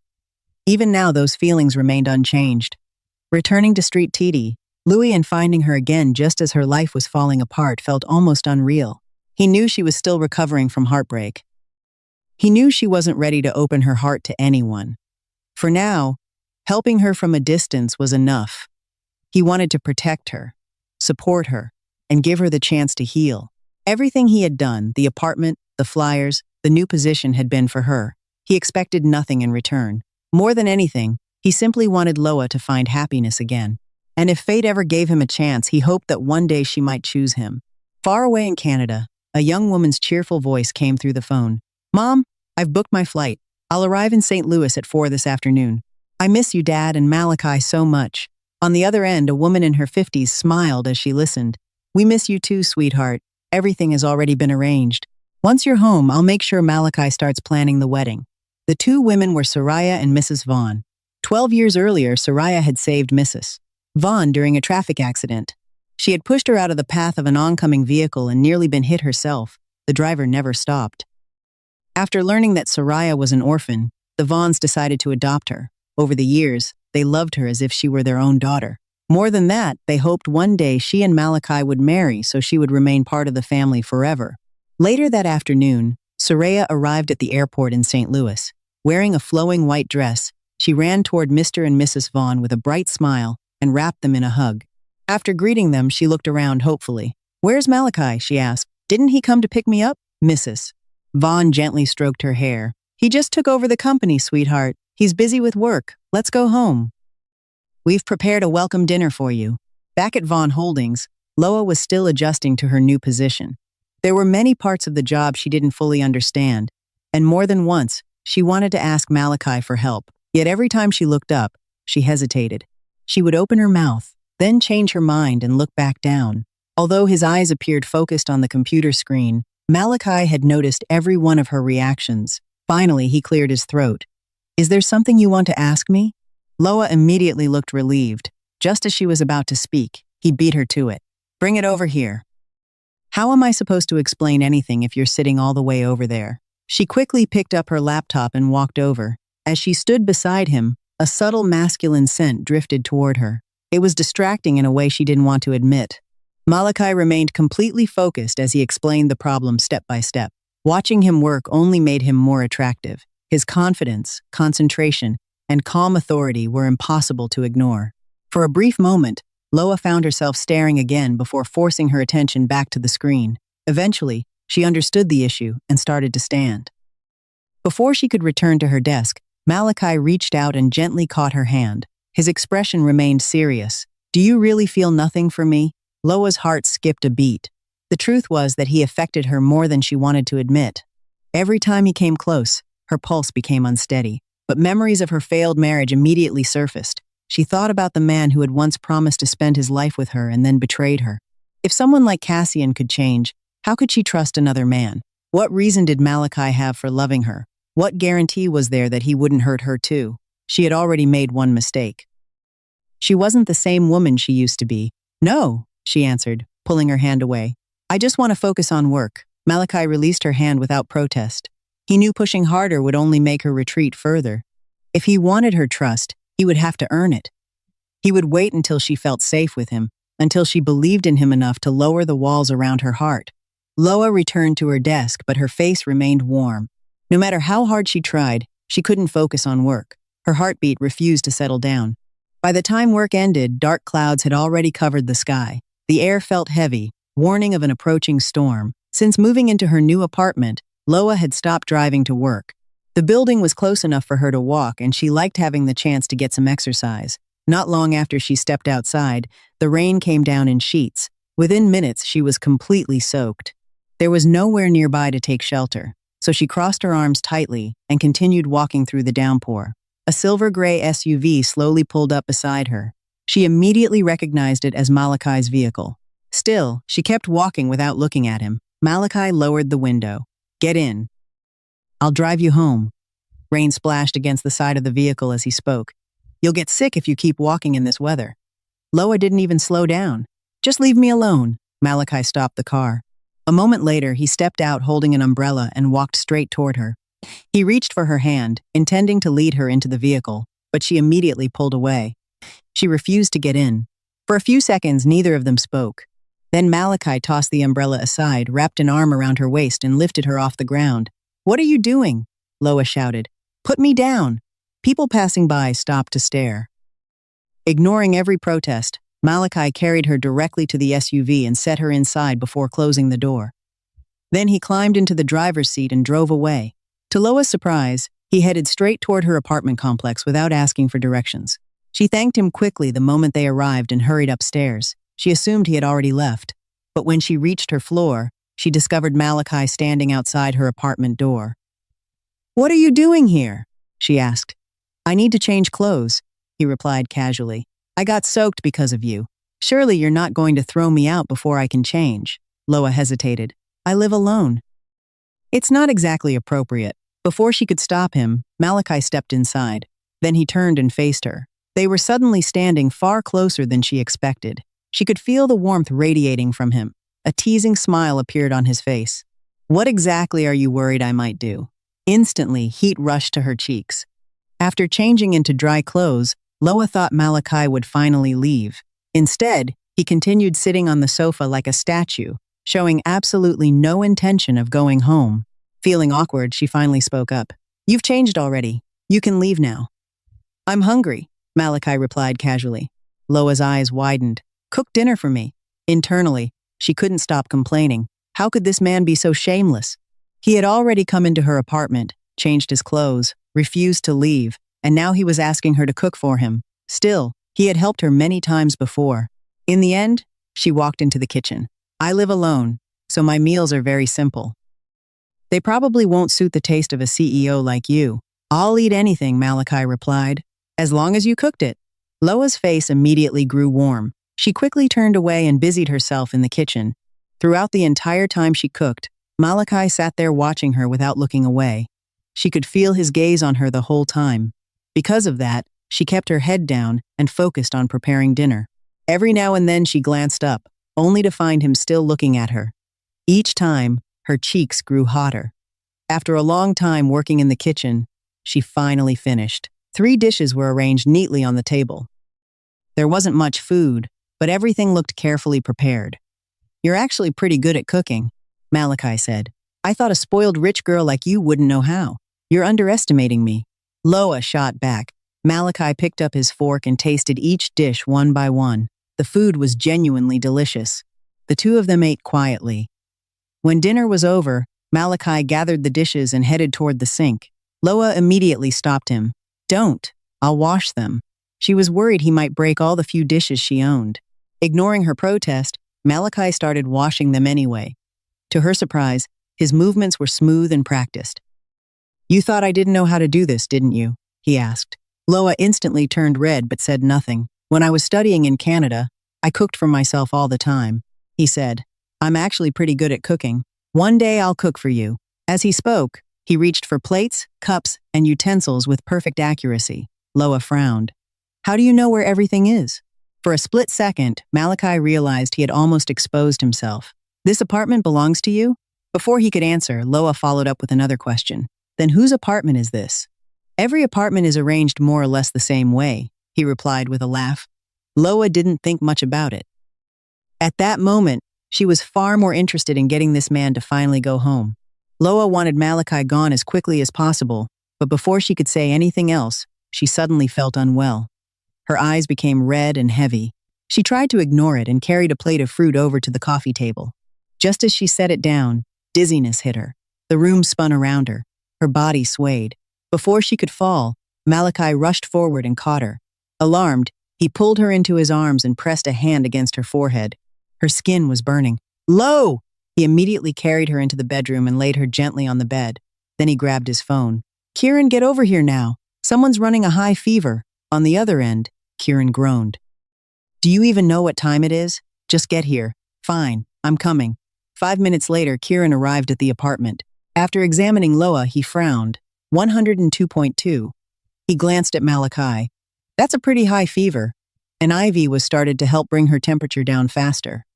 Even now, those feelings remained unchanged. Returning to Street Titi, Louis and finding her again just as her life was falling apart felt almost unreal. He knew she was still recovering from heartbreak. He knew she wasn't ready to open her heart to anyone. For now, helping her from a distance was enough. He wanted to protect her, support her, and give her the chance to heal. Everything he had done, the apartment, the flyers, the new position had been for her. He expected nothing in return. More than anything, he simply wanted Loa to find happiness again. And if fate ever gave him a chance, he hoped that one day she might choose him. Far away in Canada, a young woman's cheerful voice came through the phone. "Mom, I've booked my flight. I'll arrive in St. Louis at 4 this afternoon. I miss you, Dad, and Malachi so much." On the other end, a woman in her 50s smiled as she listened. "We miss you too, sweetheart. Everything has already been arranged. Once you're home, I'll make sure Malachi starts planning the wedding." The two women were Soraya and Mrs. Vaughn. 12 years earlier, Soraya had saved Mrs. Vaughn during a traffic accident. She had pushed her out of the path of an oncoming vehicle and nearly been hit herself. The driver never stopped. After learning that Soraya was an orphan, the Vaughns decided to adopt her. Over the years, they loved her as if she were their own daughter. More than that, they hoped one day she and Malachi would marry so she would remain part of the family forever. Later that afternoon, Soraya arrived at the airport in St. Louis. Wearing a flowing white dress, she ran toward Mr. and Mrs. Vaughn with a bright smile and wrapped them in a hug. After greeting them, she looked around hopefully. "Where's Malachi?" she asked. "Didn't he come to pick me up?" Mrs. Vaughn gently stroked her hair. "He just took over the company, sweetheart. He's busy with work. Let's go home. We've prepared a welcome dinner for you." Back at Vaughn Holdings, Loa was still adjusting to her new position. There were many parts of the job she didn't fully understand, and more than once, she wanted to ask Malachi for help. Yet every time she looked up, she hesitated. She would open her mouth, then change her mind and look back down. Although his eyes appeared focused on the computer screen, Malachi had noticed every one of her reactions. Finally, he cleared his throat. "Is there something you want to ask me?" Loa immediately looked relieved. Just as she was about to speak, he beat her to it. "Bring it over here." "How am I supposed to explain anything if you're sitting all the way over there?" She quickly picked up her laptop and walked over. As she stood beside him, a subtle masculine scent drifted toward her. It was distracting in a way she didn't want to admit. Malachi remained completely focused as he explained the problem step by step. Watching him work only made him more attractive. His confidence, concentration, and calm authority were impossible to ignore. For a brief moment, Loa found herself staring again before forcing her attention back to the screen. Eventually, she understood the issue and started to stand. Before she could return to her desk, Malachi reached out and gently caught her hand. His expression remained serious. "Do you really feel nothing for me?" Loa's heart skipped a beat. The truth was that he affected her more than she wanted to admit. Every time he came close, her pulse became unsteady. But memories of her failed marriage immediately surfaced. She thought about the man who had once promised to spend his life with her and then betrayed her. If someone like Cassian could change, how could she trust another man? What reason did Malachi have for loving her? What guarantee was there that he wouldn't hurt her too? She had already made one mistake. She wasn't the same woman she used to be. "No," she answered, pulling her hand away. "I just want to focus on work." Malachi released her hand without protest. He knew pushing harder would only make her retreat further. If he wanted her trust, he would have to earn it. He would wait until she felt safe with him, until she believed in him enough to lower the walls around her heart. Loa returned to her desk, but her face remained warm. No matter how hard she tried, she couldn't focus on work. Her heartbeat refused to settle down. By the time work ended, dark clouds had already covered the sky. The air felt heavy, warning of an approaching storm. Since moving into her new apartment, Loa had stopped driving to work. The building was close enough for her to walk, and she liked having the chance to get some exercise. Not long after she stepped outside, the rain came down in sheets. Within minutes, she was completely soaked. There was nowhere nearby to take shelter, so she crossed her arms tightly and continued walking through the downpour. A silver-gray SUV slowly pulled up beside her. She immediately recognized it as Malachi's vehicle. Still, she kept walking without looking at him. Malachi lowered the window. "Get in. I'll drive you home." Rain splashed against the side of the vehicle as he spoke. "You'll get sick if you keep walking in this weather." Loa didn't even slow down. "Just leave me alone." Malachi stopped the car. A moment later, he stepped out holding an umbrella and walked straight toward her. He reached for her hand, intending to lead her into the vehicle, but she immediately pulled away. She refused to get in. For a few seconds, neither of them spoke. Then Malachi tossed the umbrella aside, wrapped an arm around her waist, and lifted her off the ground. "What are you doing?" Loa shouted. "Put me down." People passing by stopped to stare. Ignoring every protest, Malachi carried her directly to the SUV and set her inside before closing the door. Then he climbed into the driver's seat and drove away. To Loa's surprise, he headed straight toward her apartment complex without asking for directions. She thanked him quickly the moment they arrived and hurried upstairs. She assumed he had already left. But when she reached her floor, she discovered Malachi standing outside her apartment door. "What are you doing here?" she asked. "I need to change clothes," he replied casually. "I got soaked because of you. Surely you're not going to throw me out before I can change." Loa hesitated. "I live alone." "It's not exactly appropriate." Before she could stop him, Malachi stepped inside. Then he turned and faced her. They were suddenly standing far closer than she expected. She could feel the warmth radiating from him. A teasing smile appeared on his face. "What exactly are you worried I might do?" Instantly, heat rushed to her cheeks. After changing into dry clothes, Loa thought Malachi would finally leave. Instead, he continued sitting on the sofa like a statue, showing absolutely no intention of going home. Feeling awkward, she finally spoke up. "You've changed already. You can leave now." "I'm hungry," Malachi replied casually. Loa's eyes widened. "Cook dinner for me." Internally, she couldn't stop complaining. How could this man be so shameless? He had already come into her apartment, changed his clothes, refused to leave, and now he was asking her to cook for him. Still, he had helped her many times before. In the end, she walked into the kitchen. "I live alone, so my meals are very simple. They probably won't suit the taste of a CEO like you." "I'll eat anything," Malachi replied, "as long as you cooked it." Loa's face immediately grew warm. She quickly turned away and busied herself in the kitchen. Throughout the entire time she cooked, Malachi sat there watching her without looking away. She could feel his gaze on her the whole time. Because of that, she kept her head down and focused on preparing dinner. Every now and then she glanced up, only to find him still looking at her. Each time, her cheeks grew hotter. After a long time working in the kitchen, she finally finished. 3 dishes were arranged neatly on the table. There wasn't much food, but everything looked carefully prepared. "You're actually pretty good at cooking," Malachi said. "I thought a spoiled rich girl like you wouldn't know how. You're underestimating me." Loa shot back. Malachi picked up his fork and tasted each dish one by one. The food was genuinely delicious. The two of them ate quietly. When dinner was over, Malachi gathered the dishes and headed toward the sink. Loa immediately stopped him. "Don't. I'll wash them." She was worried he might break all the few dishes she owned. Ignoring her protest, Malachi started washing them anyway. To her surprise, his movements were smooth and practiced. "You thought I didn't know how to do this, didn't you?" he asked. Loa instantly turned red but said nothing. "When I was studying in Canada, I cooked for myself all the time," he said. "I'm actually pretty good at cooking. One day I'll cook for you." As he spoke, he reached for plates, cups, and utensils with perfect accuracy. Loa frowned. "How do you know where everything is?" For a split second, Malachi realized he had almost exposed himself. "This apartment belongs to you?" Before he could answer, Loa followed up with another question. "Then whose apartment is this?" "Every apartment is arranged more or less the same way," he replied with a laugh. Loa didn't think much about it. At that moment, she was far more interested in getting this man to finally go home. Loa wanted Malachi gone as quickly as possible, but before she could say anything else, she suddenly felt unwell. Her eyes became red and heavy. She tried to ignore it and carried a plate of fruit over to the coffee table. Just as she set it down, dizziness hit her. The room spun around her. Her body swayed. Before she could fall, Malachi rushed forward and caught her. Alarmed, he pulled her into his arms and pressed a hand against her forehead. Her skin was burning. "Lo!" He immediately carried her into the bedroom and laid her gently on the bed. Then he grabbed his phone. "Kieran, get over here now. Someone's running a high fever." On the other end, Kieran groaned. "Do you even know what time it is? Just get here." "Fine, I'm coming." 5 minutes later, Kieran arrived at the apartment. After examining Loa, he frowned. 102.2. He glanced at Malachi. "That's a pretty high fever." An IV was started to help bring her temperature down faster.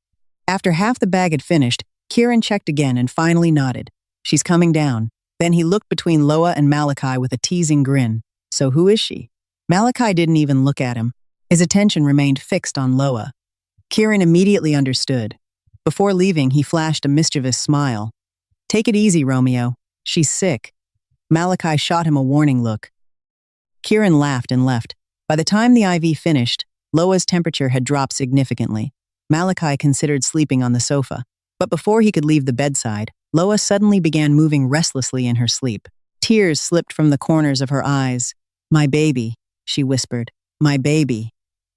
After half the bag had finished, Kieran checked again and finally nodded. "She's coming down." Then he looked between Loa and Malachi with a teasing grin. "So who is she?" Malachi didn't even look at him. His attention remained fixed on Loa. Kieran immediately understood. Before leaving, he flashed a mischievous smile. "Take it easy, Romeo. She's sick." Malachi shot him a warning look. Kieran laughed and left. By the time the IV finished, Loa's temperature had dropped significantly. Malachi considered sleeping on the sofa. But before he could leave the bedside, Loa suddenly began moving restlessly in her sleep. Tears slipped from the corners of her eyes. "My baby," she whispered. "My baby."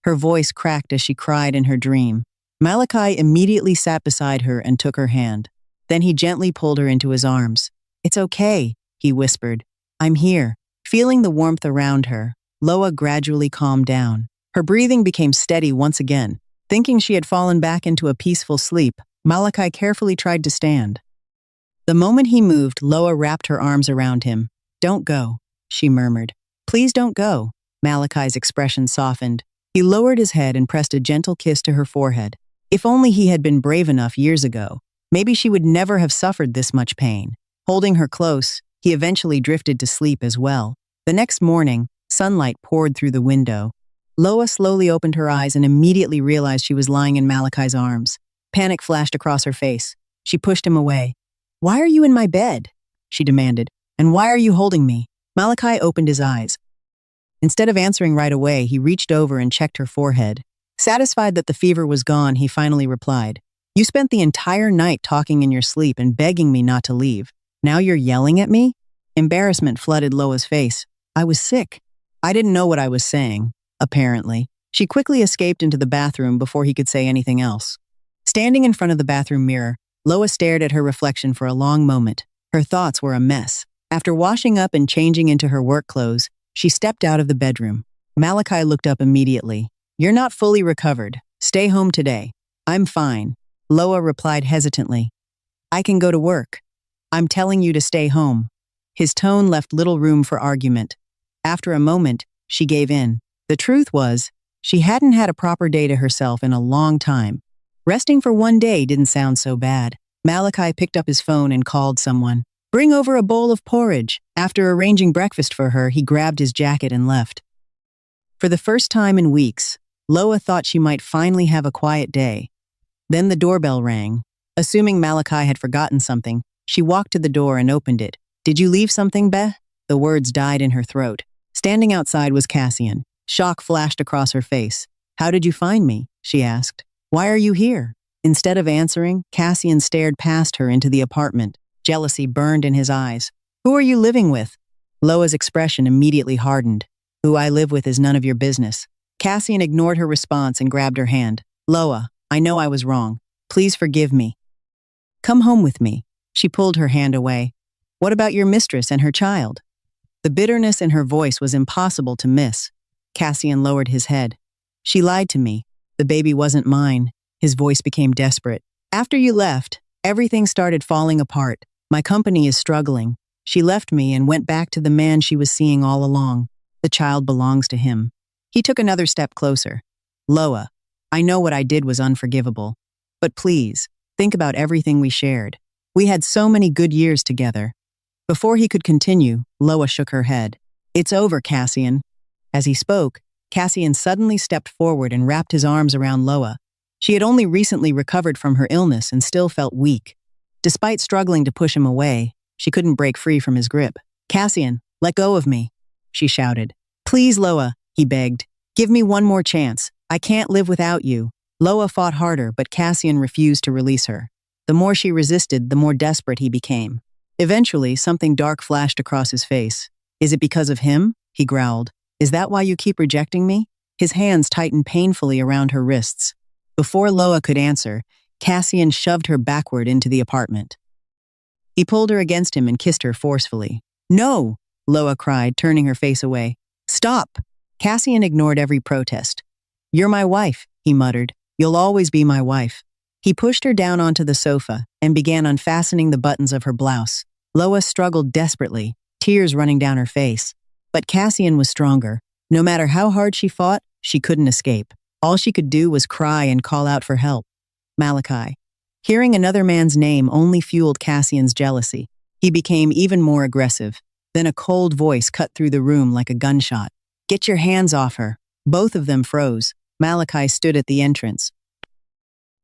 Her voice cracked as she cried in her dream. Malachi immediately sat beside her and took her hand. Then he gently pulled her into his arms. "It's okay," he whispered. "I'm here." Feeling the warmth around her, Loa gradually calmed down. Her breathing became steady once again. Thinking she had fallen back into a peaceful sleep, Malachi carefully tried to stand. The moment he moved, Loa wrapped her arms around him. "Don't go," she murmured. "Please don't go." Malachi's expression softened. He lowered his head and pressed a gentle kiss to her forehead. If only he had been brave enough years ago, maybe she would never have suffered this much pain. Holding her close, He eventually drifted to sleep as well. The next morning, sunlight poured through the window. Loa slowly opened her eyes and immediately realized she was lying in Malachi's arms. Panic flashed across her face. She pushed him away. "Why are you in my bed?" she demanded. "And why are you holding me?" Malachi opened his eyes. Instead of answering right away, he reached over and checked her forehead. Satisfied that the fever was gone, he finally replied, "You spent the entire night talking in your sleep and begging me not to leave. Now you're yelling at me?" Embarrassment flooded Loa's face. "I was sick. I didn't know what I was saying." Apparently, she quickly escaped into the bathroom before he could say anything else. Standing in front of the bathroom mirror, Loa stared at her reflection for a long moment. Her thoughts were a mess. After washing up and changing into her work clothes, she stepped out of the bedroom. Malachi looked up immediately. "You're not fully recovered. Stay home today." "I'm fine," Loa replied hesitantly. "I can go to work." "I'm telling you to stay home." His tone left little room for argument. After a moment, she gave in. The truth was, she hadn't had a proper day to herself in a long time. Resting for one day didn't sound so bad. Malachi picked up his phone and called someone. "Bring over a bowl of porridge." After arranging breakfast for her, he grabbed his jacket and left. For the first time in weeks, Loa thought she might finally have a quiet day. Then the doorbell rang. Assuming Malachi had forgotten something, she walked to the door and opened it. "Did you leave something, Beth?" The words died in her throat. Standing outside was Cassian. Shock flashed across her face. "How did you find me?" she asked. "Why are you here?" Instead of answering, Cassian stared past her into the apartment. Jealousy burned in his eyes. "Who are you living with?" Loa's expression immediately hardened. "Who I live with is none of your business." Cassian ignored her response and grabbed her hand. "Loa, I know I was wrong. Please forgive me. Come home with me." She pulled her hand away. "What about your mistress and her child?" The bitterness in her voice was impossible to miss. Cassian lowered his head. "She lied to me. The baby wasn't mine." His voice became desperate. "After you left, everything started falling apart. My company is struggling. She left me and went back to the man she was seeing all along. The child belongs to him." He took another step closer. "Loa, I know what I did was unforgivable. But please, think about everything we shared. We had so many good years together." Before he could continue, Loa shook her head. "It's over, Cassian." As he spoke, Cassian suddenly stepped forward and wrapped his arms around Loa. She had only recently recovered from her illness and still felt weak. Despite struggling to push him away, she couldn't break free from his grip. "Cassian, let go of me," she shouted. "Please, Loa," he begged. "Give me one more chance. I can't live without you." Loa fought harder, but Cassian refused to release her. The more she resisted, the more desperate he became. Eventually, something dark flashed across his face. "Is it because of him?" he growled. "Is that why you keep rejecting me?" His hands tightened painfully around her wrists. Before Loa could answer, Cassian shoved her backward into the apartment. He pulled her against him and kissed her forcefully. "No!" Loa cried, turning her face away. "Stop!" Cassian ignored every protest. "You're my wife," he muttered. "You'll always be my wife." He pushed her down onto the sofa and began unfastening the buttons of her blouse. Loa struggled desperately, tears running down her face. But Cassian was stronger. No matter how hard she fought, she couldn't escape. All she could do was cry and call out for help. Malachi. Hearing another man's name only fueled Cassian's jealousy. He became even more aggressive. Then a cold voice cut through the room like a gunshot. "Get your hands off her." Both of them froze. Malachi stood at the entrance.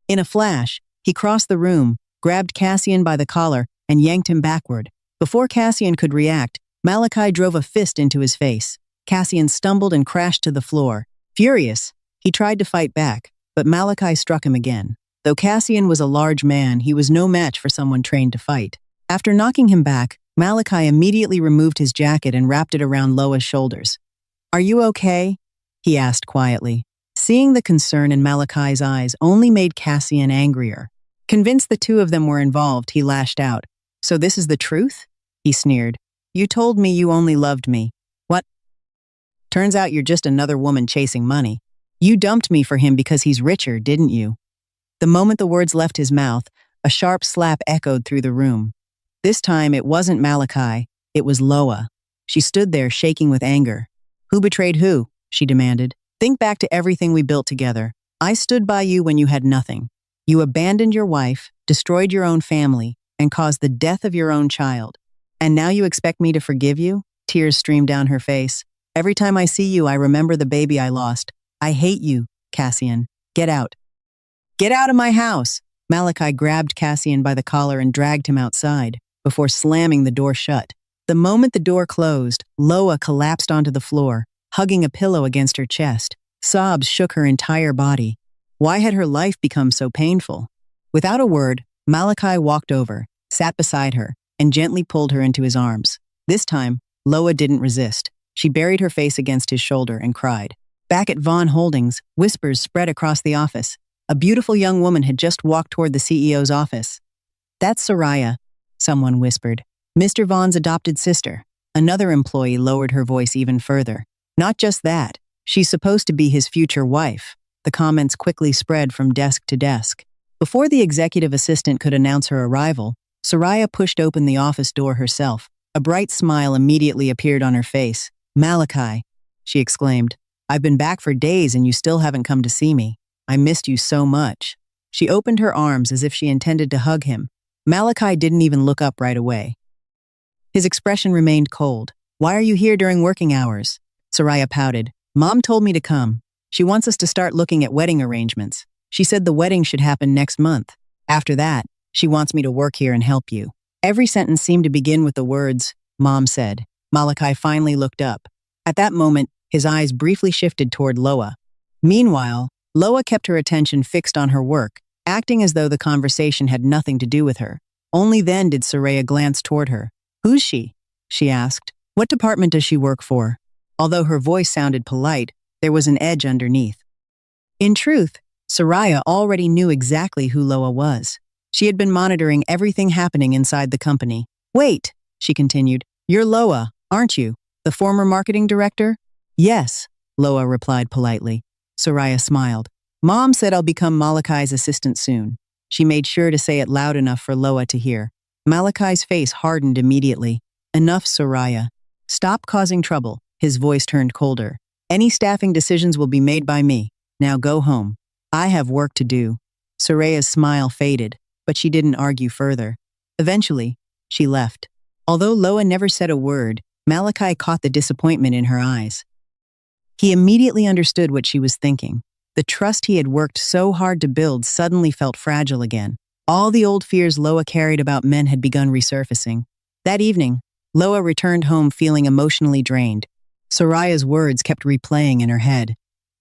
In a flash, he crossed the room, grabbed Cassian by the collar, and yanked him backward. Before Cassian could react, Malachi drove a fist into his face. Cassian stumbled and crashed to the floor. Furious, he tried to fight back, but Malachi struck him again. Though Cassian was a large man, he was no match for someone trained to fight. After knocking him back, Malachi immediately removed his jacket and wrapped it around Loa's shoulders. "Are you okay?" he asked quietly. Seeing the concern in Malachi's eyes only made Cassian angrier. Convinced the two of them were involved, he lashed out. "So this is the truth?" he sneered. "You told me you only loved me. What? Turns out you're just another woman chasing money. You dumped me for him because he's richer, didn't you?" The moment the words left his mouth, a sharp slap echoed through the room. This time it wasn't Malachi, it was Loa. She stood there shaking with anger. "Who betrayed who?" she demanded. "Think back to everything we built together. I stood by you when you had nothing. You abandoned your wife, destroyed your own family, and caused the death of your own child. And now you expect me to forgive you? Tears streamed down her face. Every time I see you, I remember the baby I lost. I hate you, Cassian. Get out. Get out of my house! Malachi grabbed Cassian by the collar and dragged him outside, before slamming the door shut. The moment the door closed, Loa collapsed onto the floor, hugging a pillow against her chest. Sobs shook her entire body. Why had her life become so painful? Without a word, Malachi walked over, sat beside her, and gently pulled her into his arms. This time, Loa didn't resist. She buried her face against his shoulder and cried. Back at Vaughn Holdings, whispers spread across the office. A beautiful young woman had just walked toward the CEO's office. That's Soraya, someone whispered. Mr. Vaughn's adopted sister. Another employee lowered her voice even further. Not just that, she's supposed to be his future wife. The comments quickly spread from desk to desk. Before the executive assistant could announce her arrival, Soraya pushed open the office door herself. A bright smile immediately appeared on her face. Malachi, she exclaimed. I've been back for days and you still haven't come to see me. I missed you so much. She opened her arms as if she intended to hug him. Malachi didn't even look up right away. His expression remained cold. Why are you here during working hours? Soraya pouted. Mom told me to come. She wants us to start looking at wedding arrangements. She said the wedding should happen next month. After that, she wants me to work here and help you. Every sentence seemed to begin with the words, Mom said. Malachi finally looked up. At that moment, his eyes briefly shifted toward Loa. Meanwhile, Loa kept her attention fixed on her work, acting as though the conversation had nothing to do with her. Only then did Soraya glance toward her. Who's she? She asked. What department does she work for? Although her voice sounded polite, there was an edge underneath. In truth, Soraya already knew exactly who Loa was. She had been monitoring everything happening inside the company. Wait, she continued. You're Loa, aren't you? The former marketing director? Yes, Loa replied politely. Soraya smiled. Mom said I'll become Malachi's assistant soon. She made sure to say it loud enough for Loa to hear. Malachi's face hardened immediately. Enough, Soraya. Stop causing trouble. His voice turned colder. Any staffing decisions will be made by me. Now go home. I have work to do. Soraya's smile faded, but she didn't argue further. Eventually, she left. Although Loa never said a word, Malachi caught the disappointment in her eyes. He immediately understood what she was thinking. The trust he had worked so hard to build suddenly felt fragile again. All the old fears Loa carried about men had begun resurfacing. That evening, Loa returned home feeling emotionally drained. Soraya's words kept replaying in her head.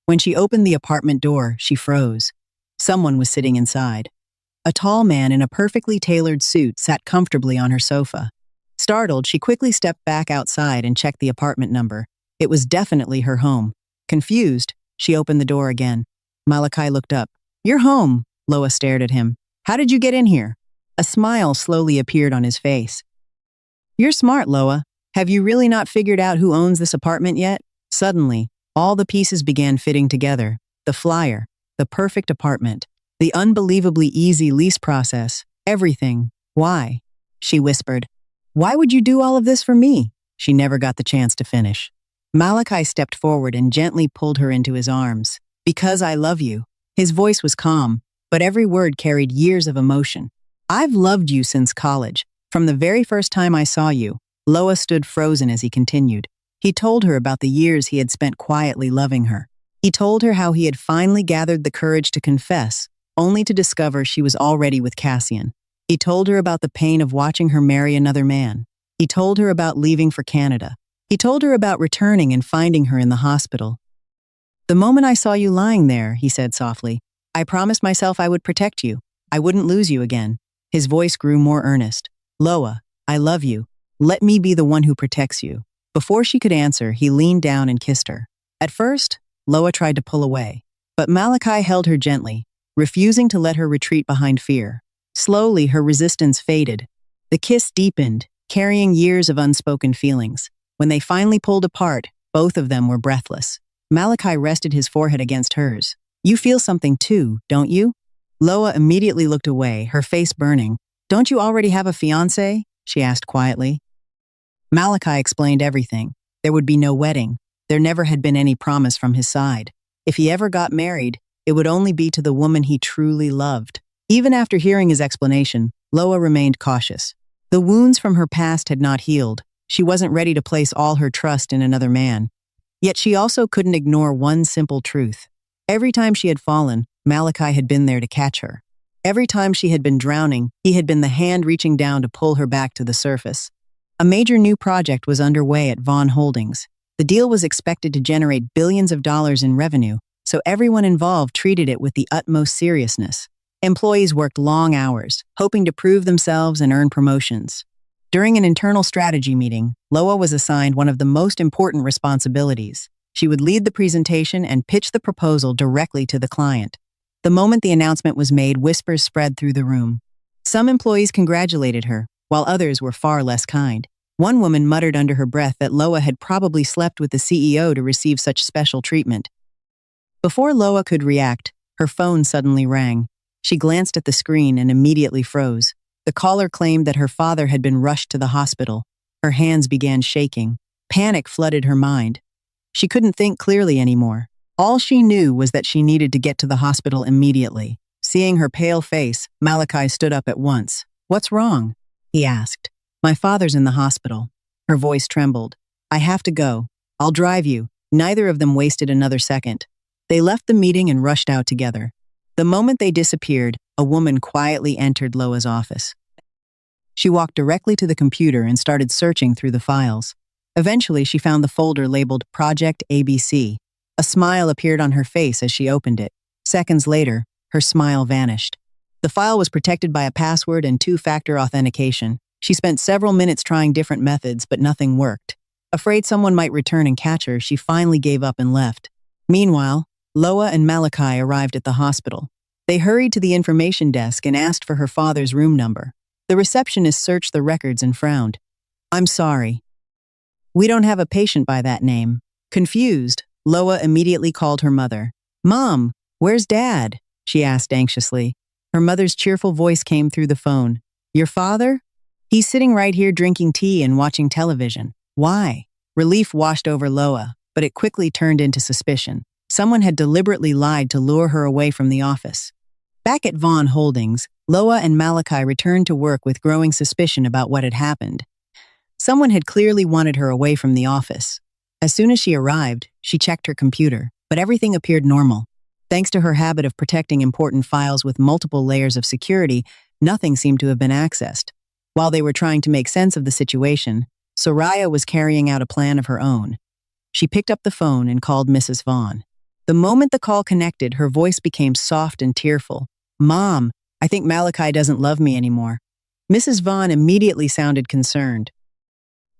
When she opened the apartment door, she froze. Someone was sitting inside. A tall man in a perfectly tailored suit sat comfortably on her sofa. Startled, she quickly stepped back outside and checked the apartment number. It was definitely her home. Confused, she opened the door again. Malachi looked up. You're home, Loa stared at him. How did you get in here? A smile slowly appeared on his face. You're smart, Loa. Have you really not figured out who owns this apartment yet? Suddenly, all the pieces began fitting together. The flyer, the perfect apartment, the unbelievably easy lease process, everything. Why? She whispered. Why would you do all of this for me? She never got the chance to finish. Malachi stepped forward and gently pulled her into his arms. Because I love you. His voice was calm, but every word carried years of emotion. I've loved you since college. From the very first time I saw you. Loa stood frozen as he continued. He told her about the years he had spent quietly loving her. He told her how he had finally gathered the courage to confess, only to discover she was already with Cassian. He told her about the pain of watching her marry another man. He told her about leaving for Canada. He told her about returning and finding her in the hospital. The moment I saw you lying there, he said softly, I promised myself I would protect you. I wouldn't lose you again. His voice grew more earnest. Loa, I love you. Let me be the one who protects you. Before she could answer, he leaned down and kissed her. At first, Loa tried to pull away, but Malachi held her gently, refusing to let her retreat behind fear. Slowly, her resistance faded. The kiss deepened, carrying years of unspoken feelings. When they finally pulled apart, both of them were breathless. Malachi rested his forehead against hers. You feel something too, don't you? Loa immediately looked away, her face burning. Don't you already have a fiancé? She asked quietly. Malachi explained everything. There would be no wedding. There never had been any promise from his side. If he ever got married, it would only be to the woman he truly loved. Even after hearing his explanation, Loa remained cautious. The wounds from her past had not healed. She wasn't ready to place all her trust in another man. Yet she also couldn't ignore one simple truth. Every time she had fallen, Malachi had been there to catch her. Every time she had been drowning, he had been the hand reaching down to pull her back to the surface. A major new project was underway at Vaughn Holdings. The deal was expected to generate billions of dollars in revenue, so everyone involved treated it with the utmost seriousness. Employees worked long hours, hoping to prove themselves and earn promotions. During an internal strategy meeting, Loa was assigned one of the most important responsibilities. She would lead the presentation and pitch the proposal directly to the client. The moment the announcement was made, whispers spread through the room. Some employees congratulated her, while others were far less kind. One woman muttered under her breath that Loa had probably slept with the CEO to receive such special treatment. Before Loa could react, her phone suddenly rang. She glanced at the screen and immediately froze. The caller claimed that her father had been rushed to the hospital. Her hands began shaking. Panic flooded her mind. She couldn't think clearly anymore. All she knew was that she needed to get to the hospital immediately. Seeing her pale face, Malachi stood up at once. "What's wrong?" he asked. "My father's in the hospital." Her voice trembled. "I have to go. I'll drive you." Neither of them wasted another second. They left the meeting and rushed out together. The moment they disappeared, a woman quietly entered Loa's office. She walked directly to the computer and started searching through the files. Eventually, she found the folder labeled Project ABC. A smile appeared on her face as she opened it. Seconds later, her smile vanished. The file was protected by a password and two-factor authentication. She spent several minutes trying different methods, but nothing worked. Afraid someone might return and catch her, she finally gave up and left. Meanwhile, Loa and Malachi arrived at the hospital. They hurried to the information desk and asked for her father's room number. The receptionist searched the records and frowned. "I'm sorry. We don't have a patient by that name." Confused, Loa immediately called her mother. "Mom, where's Dad?" she asked anxiously. Her mother's cheerful voice came through the phone. "Your father? He's sitting right here drinking tea and watching television. Why?" Relief washed over Loa, but it quickly turned into suspicion. Someone had deliberately lied to lure her away from the office. Back at Vaughn Holdings, Loa and Malachi returned to work with growing suspicion about what had happened. Someone had clearly wanted her away from the office. As soon as she arrived, she checked her computer, but everything appeared normal. Thanks to her habit of protecting important files with multiple layers of security, nothing seemed to have been accessed. While they were trying to make sense of the situation, Soraya was carrying out a plan of her own. She picked up the phone and called Mrs. Vaughn. The moment the call connected, her voice became soft and tearful. "Mom, I think Malachi doesn't love me anymore." Mrs. Vaughn immediately sounded concerned.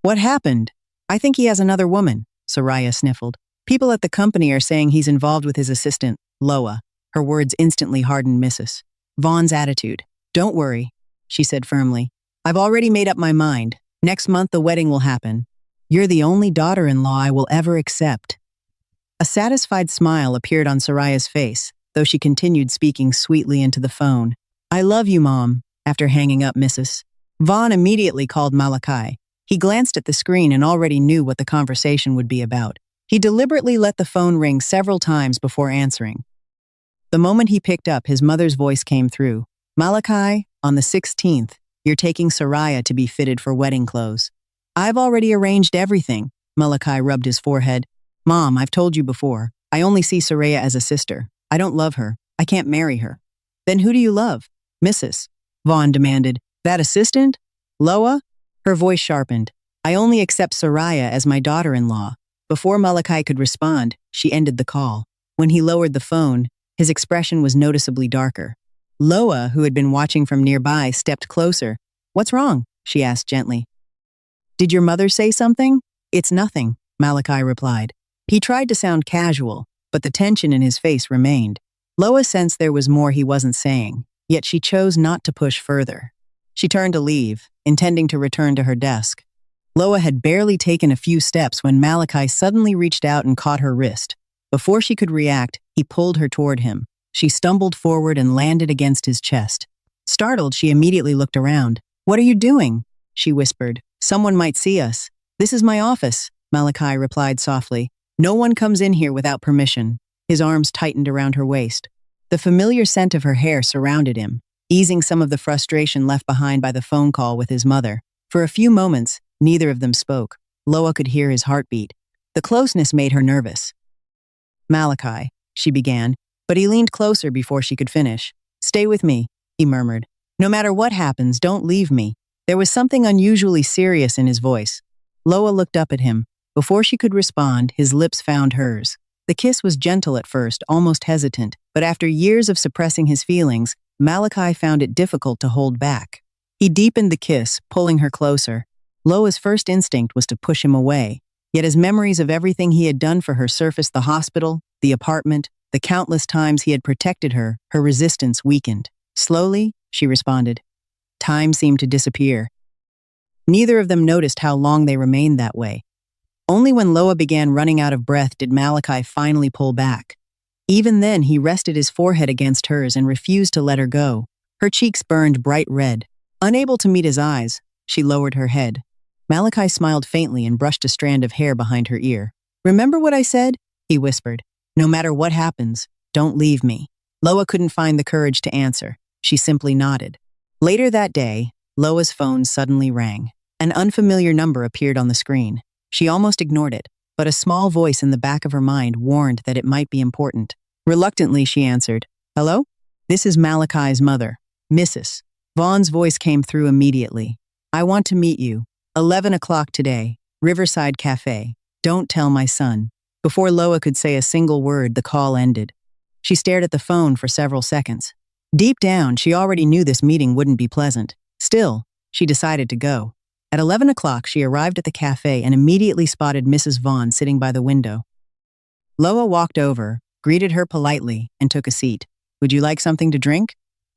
"What happened?" "I think he has another woman," Soraya sniffled. "People at the company are saying he's involved with his assistant, Loa." Her words instantly hardened Mrs. Vaughn's attitude. "Don't worry," she said firmly. "I've already made up my mind. Next month the wedding will happen. You're the only daughter-in-law I will ever accept." A satisfied smile appeared on Soraya's face, though she continued speaking sweetly into the phone. "I love you, Mom." After hanging up, Mrs. Vaughn immediately called Malachi. He glanced at the screen and already knew what the conversation would be about. He deliberately let the phone ring several times before answering. The moment he picked up, his mother's voice came through. "Malachi, on the 16th, you're taking Soraya to be fitted for wedding clothes." "I've already arranged everything." Malachi rubbed his forehead. "Mom, I've told you before. I only see Soraya as a sister. I don't love her. I can't marry her." "Then who do you love?" Mrs. Vaughn demanded. "That assistant? Loa?" Her voice sharpened. "I only accept Soraya as my daughter-in-law." Before Malachi could respond, she ended the call. When he lowered the phone, his expression was noticeably darker. Loa, who had been watching from nearby, stepped closer. "What's wrong?" she asked gently. "Did your mother say something?" "It's nothing," Malachi replied. He tried to sound casual, but the tension in his face remained. Loa sensed there was more he wasn't saying, yet she chose not to push further. She turned to leave, intending to return to her desk. Loa had barely taken a few steps when Malachi suddenly reached out and caught her wrist. Before she could react, he pulled her toward him. She stumbled forward and landed against his chest. Startled, she immediately looked around. "What are you doing?" she whispered. "Someone might see us." "This is my office," Malachi replied softly. "No one comes in here without permission." His arms tightened around her waist. The familiar scent of her hair surrounded him, easing some of the frustration left behind by the phone call with his mother. For a few moments, neither of them spoke. Loa could hear his heartbeat. The closeness made her nervous. Malachi, she began, but he leaned closer before she could finish. Stay with me, he murmured. No matter what happens, don't leave me. There was something unusually serious in his voice. Loa looked up at him. Before she could respond, his lips found hers. The kiss was gentle at first, almost hesitant, but after years of suppressing his feelings, Malachi found it difficult to hold back. He deepened the kiss, pulling her closer. Loa's first instinct was to push him away, yet as memories of everything he had done for her surfaced, the hospital, the apartment, the countless times he had protected her, her resistance weakened. Slowly, she responded. Time seemed to disappear. Neither of them noticed how long they remained that way. Only when Loa began running out of breath did Malachi finally pull back. Even then, he rested his forehead against hers and refused to let her go. Her cheeks burned bright red. Unable to meet his eyes, she lowered her head. Malachi smiled faintly and brushed a strand of hair behind her ear. Remember what I said? He whispered. No matter what happens, don't leave me. Loa couldn't find the courage to answer. She simply nodded. Later that day, Loa's phone suddenly rang. An unfamiliar number appeared on the screen. She almost ignored it, but a small voice in the back of her mind warned that it might be important. Reluctantly, she answered. Hello? This is Malachi's mother, Mrs. Vaughn's voice came through immediately. I want to meet you. 11 o'clock today, Riverside Cafe. Don't tell my son. Before Loa could say a single word, the call ended. She stared at the phone for several seconds. Deep down, she already knew this meeting wouldn't be pleasant. Still, she decided to go. At 11 o'clock, she arrived at the cafe and immediately spotted Mrs. Vaughn sitting by the window. Loa walked over, greeted her politely, and took a seat. Would you like something to drink?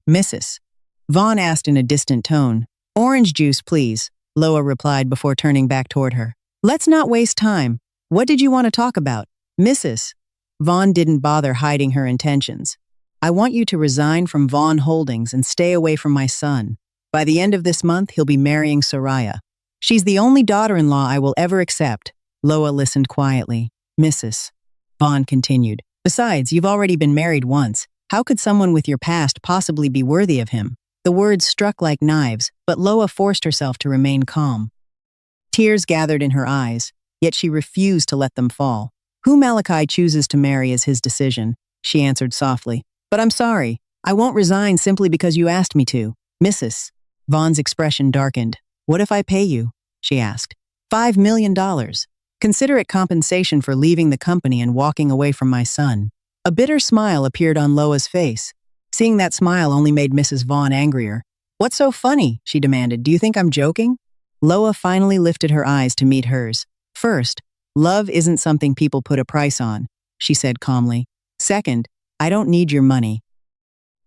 Mrs. Vaughn asked in a distant tone. Orange juice, please, Loa replied before turning back toward her. Let's not waste time. What did you want to talk about? Mrs. Vaughn didn't bother hiding her intentions. I want you to resign from Vaughn Holdings and stay away from my son. By the end of this month, he'll be marrying Soraya. She's the only daughter-in-law I will ever accept. Loa listened quietly. Mrs. Vaughn continued. Besides, you've already been married once. How could someone with your past possibly be worthy of him? The words struck like knives, but Loa forced herself to remain calm. Tears gathered in her eyes, yet she refused to let them fall. Who Malachi chooses to marry is his decision, she answered softly. But I'm sorry. I won't resign simply because you asked me to. Mrs. Vaughn's expression darkened. What if I pay you? She asked. $5 million. Consider it compensation for leaving the company and walking away from my son. A bitter smile appeared on Loa's face. Seeing that smile only made Mrs. Vaughn angrier. What's so funny? She demanded. Do you think I'm joking? Loa finally lifted her eyes to meet hers. First, love isn't something people put a price on, she said calmly. Second, I don't need your money.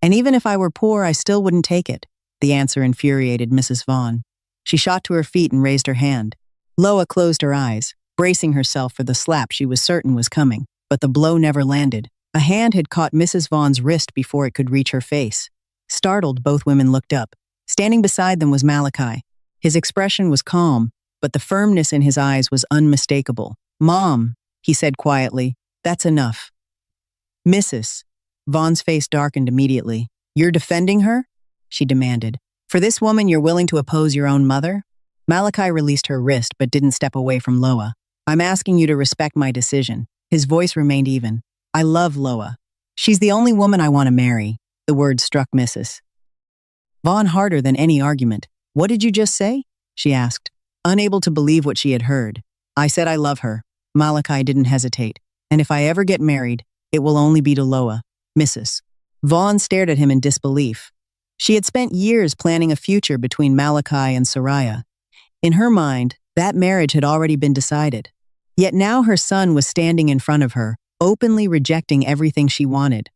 And even if I were poor, I still wouldn't take it. The answer infuriated Mrs. Vaughn. She shot to her feet and raised her hand. Loa closed her eyes, bracing herself for the slap she was certain was coming, but the blow never landed. A hand had caught Mrs. Vaughn's wrist before it could reach her face. Startled, both women looked up. Standing beside them was Malachi. His expression was calm, but the firmness in his eyes was unmistakable. Mom, he said quietly, that's enough. Mrs. Vaughn's face darkened immediately. You're defending her? She demanded. For this woman, you're willing to oppose your own mother? Malachi released her wrist but didn't step away from Loa. I'm asking you to respect my decision. His voice remained even. I love Loa. She's the only woman I want to marry. The words struck Mrs. Vaughn harder than any argument. What did you just say? She asked, unable to believe what she had heard. I said I love her. Malachi didn't hesitate. And if I ever get married, it will only be to Loa. Mrs. Vaughn stared at him in disbelief. She had spent years planning a future between Malachi and Soraya. In her mind, that marriage had already been decided. Yet now her son was standing in front of her, openly rejecting everything she wanted.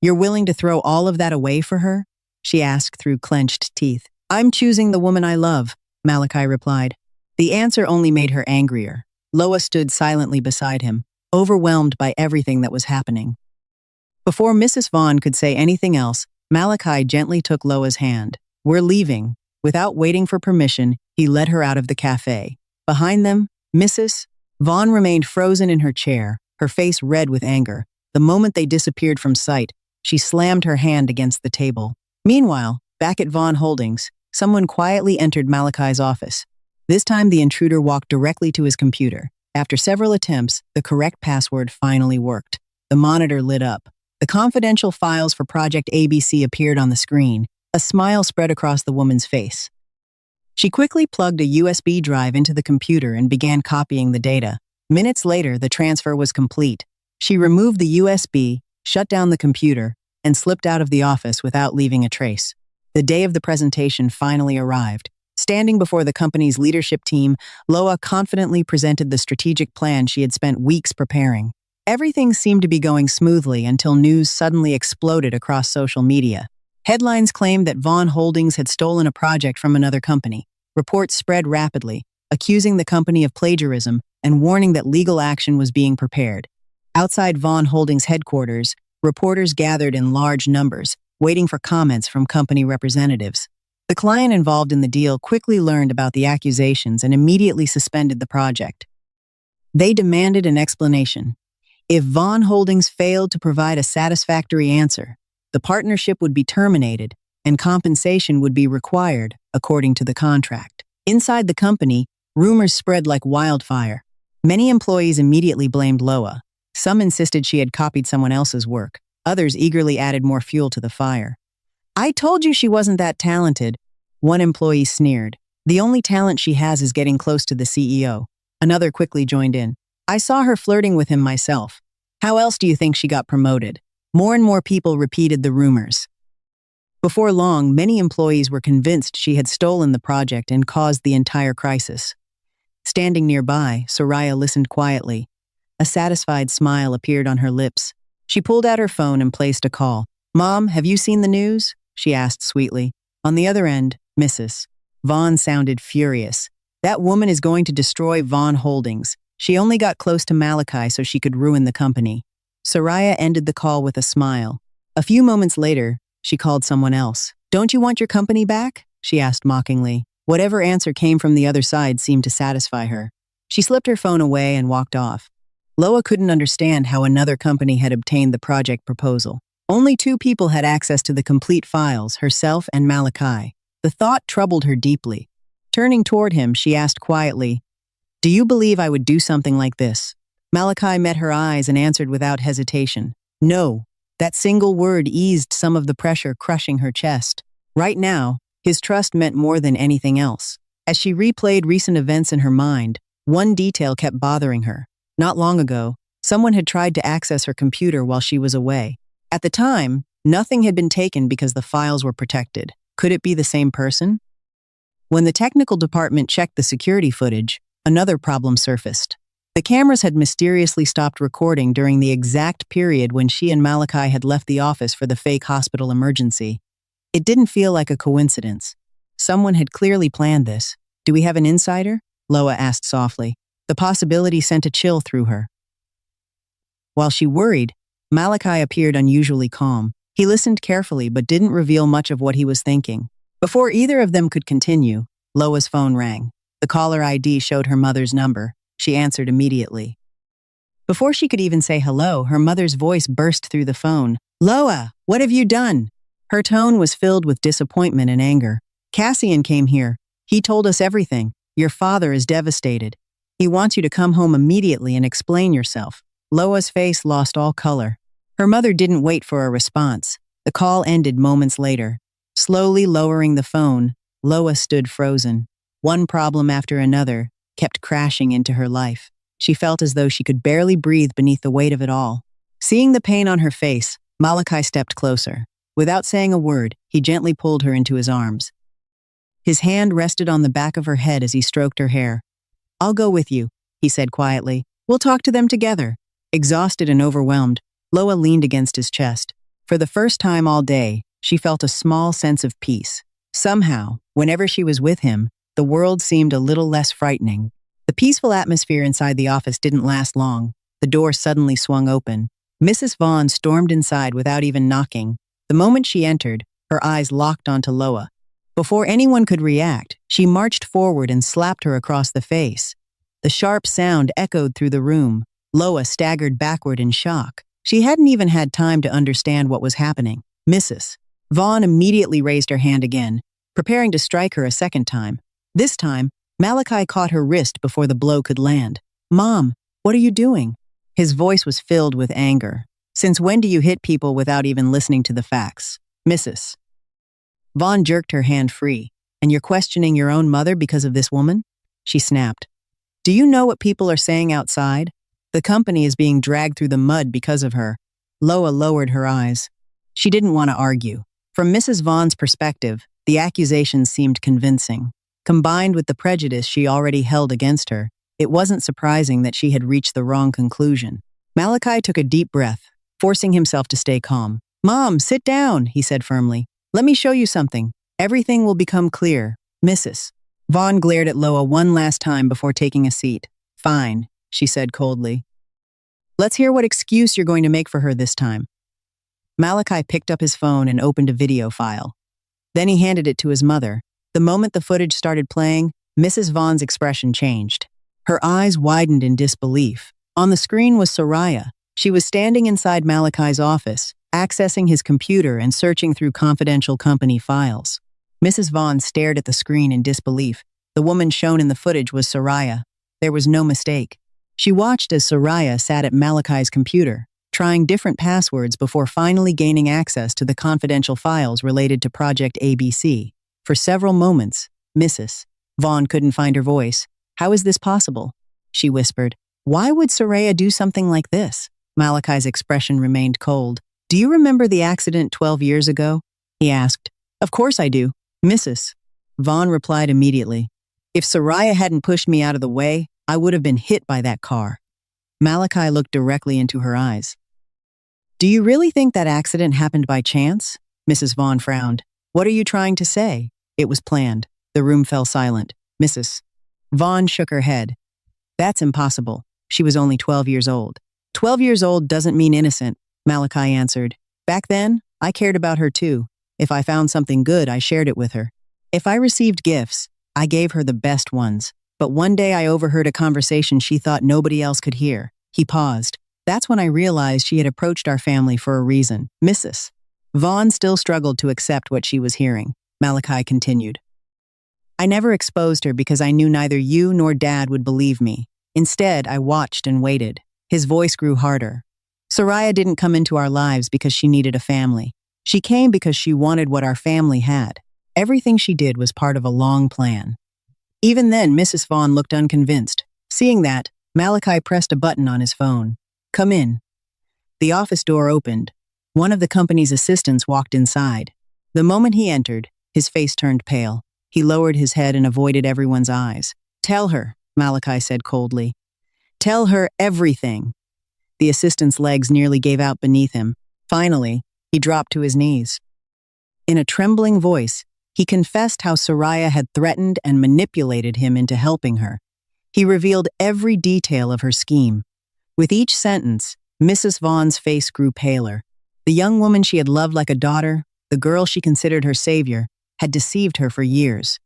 You're willing to throw all of that away for her? She asked through clenched teeth. I'm choosing the woman I love, Malachi replied. The answer only made her angrier. Loa stood silently beside him, overwhelmed by everything that was happening. Before Mrs. Vaughn could say anything else, Malachi gently took Loa's hand. We're leaving. Without waiting for permission, he led her out of the cafe. Behind them, Mrs. Vaughn remained frozen in her chair, her face red with anger. The moment they disappeared from sight, she slammed her hand against the table. Meanwhile, back at Vaughn Holdings, someone quietly entered Malachi's office. This time, the intruder walked directly to his computer. After several attempts, the correct password finally worked. The monitor lit up. The confidential files for Project ABC appeared on the screen. A smile spread across the woman's face. She quickly plugged a USB drive into the computer and began copying the data. Minutes later, the transfer was complete. She removed the USB, shut down the computer, and slipped out of the office without leaving a trace. The day of the presentation finally arrived. Standing before the company's leadership team, Loa confidently presented the strategic plan she had spent weeks preparing. Everything seemed to be going smoothly until news suddenly exploded across social media. Headlines claimed that Vaughn Holdings had stolen a project from another company. Reports spread rapidly, accusing the company of plagiarism and warning that legal action was being prepared. Outside Vaughn Holdings headquarters, reporters gathered in large numbers, waiting for comments from company representatives. The client involved in the deal quickly learned about the accusations and immediately suspended the project. They demanded an explanation. If Vaughn Holdings failed to provide a satisfactory answer, the partnership would be terminated and compensation would be required, according to the contract. Inside the company, rumors spread like wildfire. Many employees immediately blamed Loa. Some insisted she had copied someone else's work. Others eagerly added more fuel to the fire. "I told you she wasn't that talented," one employee sneered. "The only talent she has is getting close to the CEO." Another quickly joined in. "I saw her flirting with him myself. How else do you think she got promoted?" More and more people repeated the rumors. Before long, many employees were convinced she had stolen the project and caused the entire crisis. Standing nearby, Soraya listened quietly. A satisfied smile appeared on her lips. She pulled out her phone and placed a call. "Mom, have you seen the news?" she asked sweetly. On the other end, Mrs. Vaughn sounded furious. "That woman is going to destroy Vaughn Holdings. She only got close to Malachi so she could ruin the company." Soraya ended the call with a smile. A few moments later, she called someone else. "Don't you want your company back?" she asked mockingly. Whatever answer came from the other side seemed to satisfy her. She slipped her phone away and walked off. Loa couldn't understand how another company had obtained the project proposal. Only two people had access to the complete files, herself and Malachi. The thought troubled her deeply. Turning toward him, she asked quietly, "Do you believe I would do something like this?" Malachi met her eyes and answered without hesitation. "No." That single word eased some of the pressure crushing her chest. Right now, his trust meant more than anything else. As she replayed recent events in her mind, one detail kept bothering her. Not long ago, someone had tried to access her computer while she was away. At the time, nothing had been taken because the files were protected. Could it be the same person? When the technical department checked the security footage, another problem surfaced. The cameras had mysteriously stopped recording during the exact period when she and Malachi had left the office for the fake hospital emergency. It didn't feel like a coincidence. Someone had clearly planned this. "Do we have an insider?" Loa asked softly. The possibility sent a chill through her. While she worried, Malachi appeared unusually calm. He listened carefully but didn't reveal much of what he was thinking. Before either of them could continue, Loa's phone rang. The caller ID showed her mother's number. She answered immediately. Before she could even say hello, her mother's voice burst through the phone. "Loa, what have you done?" Her tone was filled with disappointment and anger. "Cassian came here. He told us everything. Your father is devastated. He wants you to come home immediately and explain yourself." Loa's face lost all color. Her mother didn't wait for a response. The call ended moments later. Slowly lowering the phone, Loa stood frozen. One problem after another kept crashing into her life. She felt as though she could barely breathe beneath the weight of it all. Seeing the pain on her face, Malachi stepped closer. Without saying a word, he gently pulled her into his arms. His hand rested on the back of her head as he stroked her hair. "I'll go with you," he said quietly. "We'll talk to them together." Exhausted and overwhelmed, Loa leaned against his chest. For the first time all day, she felt a small sense of peace. Somehow, whenever she was with him, the world seemed a little less frightening. The peaceful atmosphere inside the office didn't last long. The door suddenly swung open. Mrs. Vaughn stormed inside without even knocking. The moment she entered, her eyes locked onto Loa. Before anyone could react, she marched forward and slapped her across the face. The sharp sound echoed through the room. Loa staggered backward in shock. She hadn't even had time to understand what was happening. Mrs. Vaughn immediately raised her hand again. preparing to strike her a second time. This time, Malachi caught her wrist before the blow could land. "Mom, what are you doing?" His voice was filled with anger. "Since when do you hit people without even listening to the facts? Mrs. Vaughn jerked her hand free. "And you're questioning your own mother because of this woman?" She snapped. "Do you know what people are saying outside? The company is being dragged through the mud because of her." Loa lowered her eyes. She didn't want to argue. From Mrs. Vaughn's perspective, the accusations seemed convincing. Combined with the prejudice she already held against her, it wasn't surprising that she had reached the wrong conclusion. Malachi took a deep breath, forcing himself to stay calm. "Mom, sit down," he said firmly. "Let me show you something. Everything will become clear." Mrs. Vaughn glared at Loa one last time before taking a seat. "Fine," she said coldly. "Let's hear what excuse you're going to make for her this time." Malachi picked up his phone and opened a video file. Then he handed it to his mother. The moment the footage started playing, Mrs. Vaughn's expression changed. Her eyes widened in disbelief. On the screen was Soraya. She was standing inside Malachi's office, accessing his computer and searching through confidential company files. Mrs. Vaughn stared at the screen in disbelief. The woman shown in the footage was Soraya. There was no mistake. She watched as Soraya sat at Malachi's computer, trying different passwords before finally gaining access to the confidential files related to Project ABC. For several moments, Mrs. Vaughn couldn't find her voice. "How is this possible?" she whispered. "Why would Soraya do something like this?" Malachi's expression remained cold. "Do you remember the accident 12 years ago?" he asked. "Of course I do." Mrs. Vaughn replied immediately. "If Soraya hadn't pushed me out of the way, I would have been hit by that car." Malachi looked directly into her eyes. "Do you really think that accident happened by chance?" Mrs. Vaughn frowned. "What are you trying to say?" "It was planned." The room fell silent. Mrs. Vaughn shook her head. "That's impossible. She was only 12 years old." 12 years old doesn't mean innocent," Malachi answered. "Back then, I cared about her too. If I found something good, I shared it with her. If I received gifts, I gave her the best ones. But one day I overheard a conversation she thought nobody else could hear." He paused. "That's when I realized she had approached our family for a reason." Mrs. Vaughn still struggled to accept what she was hearing. Malachi continued. "I never exposed her because I knew neither you nor Dad would believe me. Instead, I watched and waited." His voice grew harder. "Soraya didn't come into our lives because she needed a family. She came because she wanted what our family had. Everything she did was part of a long plan." Even then, Mrs. Vaughn looked unconvinced. Seeing that, Malachi pressed a button on his phone. "Come in." The office door opened. One of the company's assistants walked inside. The moment he entered, his face turned pale. He lowered his head and avoided everyone's eyes. "Tell her," Malachi said coldly. "Tell her everything." The assistant's legs nearly gave out beneath him. Finally, he dropped to his knees. In a trembling voice, he confessed how Soraya had threatened and manipulated him into helping her. He revealed every detail of her scheme. With each sentence, Mrs. Vaughn's face grew paler. The young woman she had loved like a daughter, the girl she considered her savior, had deceived her for years.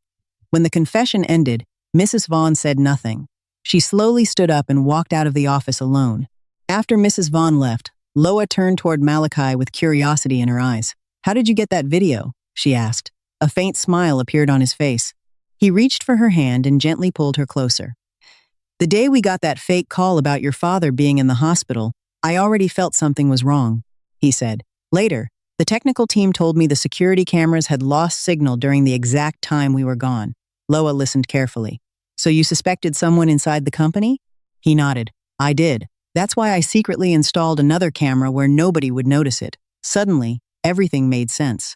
When the confession ended, Mrs. Vaughn said nothing. She slowly stood up and walked out of the office alone. After Mrs. Vaughn left, Loa turned toward Malachi with curiosity in her eyes. "How did you get that video?" she asked. A faint smile appeared on his face. He reached for her hand and gently pulled her closer. "The day we got that fake call about your father being in the hospital, I already felt something was wrong," he said. "Later, the technical team told me the security cameras had lost signal during the exact time we were gone." Loa listened carefully. "So you suspected someone inside the company?" He nodded. "I did. That's why I secretly installed another camera where nobody would notice it." Suddenly, everything made sense.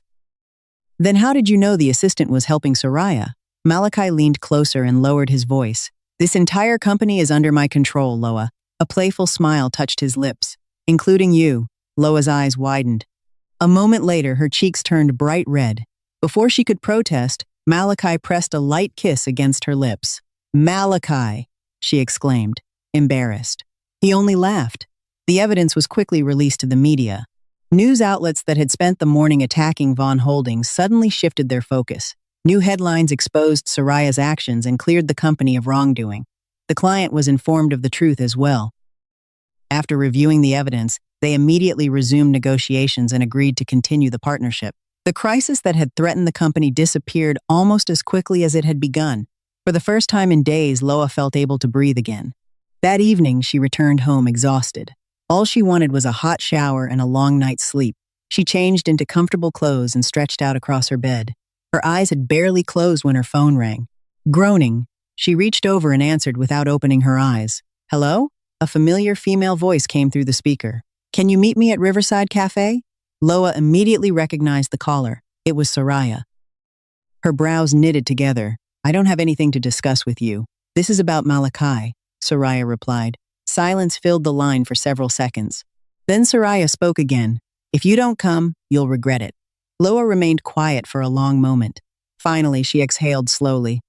"Then how did you know the assistant was helping Soraya?" Malachi leaned closer and lowered his voice. "This entire company is under my control, Loa." A playful smile touched his lips. "Including you." Loa's eyes widened. A moment later, her cheeks turned bright red. Before she could protest, Malachi pressed a light kiss against her lips. "Malachi!" she exclaimed, embarrassed. He only laughed. The evidence was quickly released to the media. News outlets that had spent the morning attacking Vaughn Holdings suddenly shifted their focus. New headlines exposed Soraya's actions and cleared the company of wrongdoing. The client was informed of the truth as well. After reviewing the evidence, they immediately resumed negotiations and agreed to continue the partnership. The crisis that had threatened the company disappeared almost as quickly as it had begun. For the first time in days, Loa felt able to breathe again. That evening, she returned home exhausted. All she wanted was a hot shower and a long night's sleep. She changed into comfortable clothes and stretched out across her bed. Her eyes had barely closed when her phone rang. Groaning, she reached over and answered without opening her eyes. "Hello?" A familiar female voice came through the speaker. "Can you meet me at Riverside Cafe?" Loa immediately recognized the caller. It was Soraya. Her brows knitted together. "I don't have anything to discuss with you. This is about Malachi," Soraya replied. Silence filled the line for several seconds. Then Soraya spoke again. "If you don't come, you'll regret it." Loa remained quiet for a long moment. Finally, she exhaled slowly.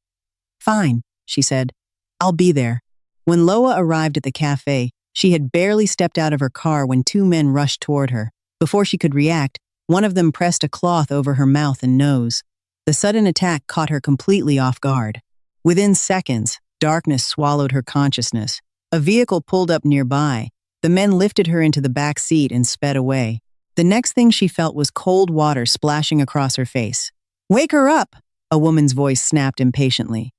"Fine," she said. "I'll be there." When Loa arrived at the cafe, she had barely stepped out of her car when two men rushed toward her. Before she could react, one of them pressed a cloth over her mouth and nose. The sudden attack caught her completely off guard. Within seconds, darkness swallowed her consciousness. A vehicle pulled up nearby. The men lifted her into the back seat and sped away. The next thing she felt was cold water splashing across her face. "Wake her up!" a woman's voice snapped impatiently.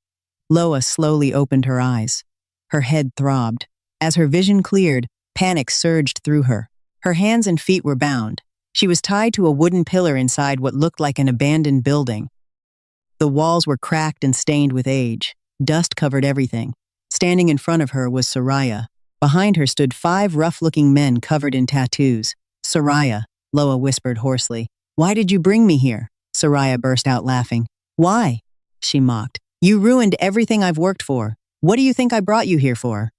Loa slowly opened her eyes. Her head throbbed. As her vision cleared, panic surged through her. Her hands and feet were bound. She was tied to a wooden pillar inside what looked like an abandoned building. The walls were cracked and stained with age. Dust covered everything. Standing in front of her was Soraya. Behind her stood 5 rough-looking men covered in tattoos. "Soraya," Loa whispered hoarsely. "Why did you bring me here?" Soraya burst out laughing. "Why?" she mocked. "You ruined everything I've worked for. What do you think I brought you here for?"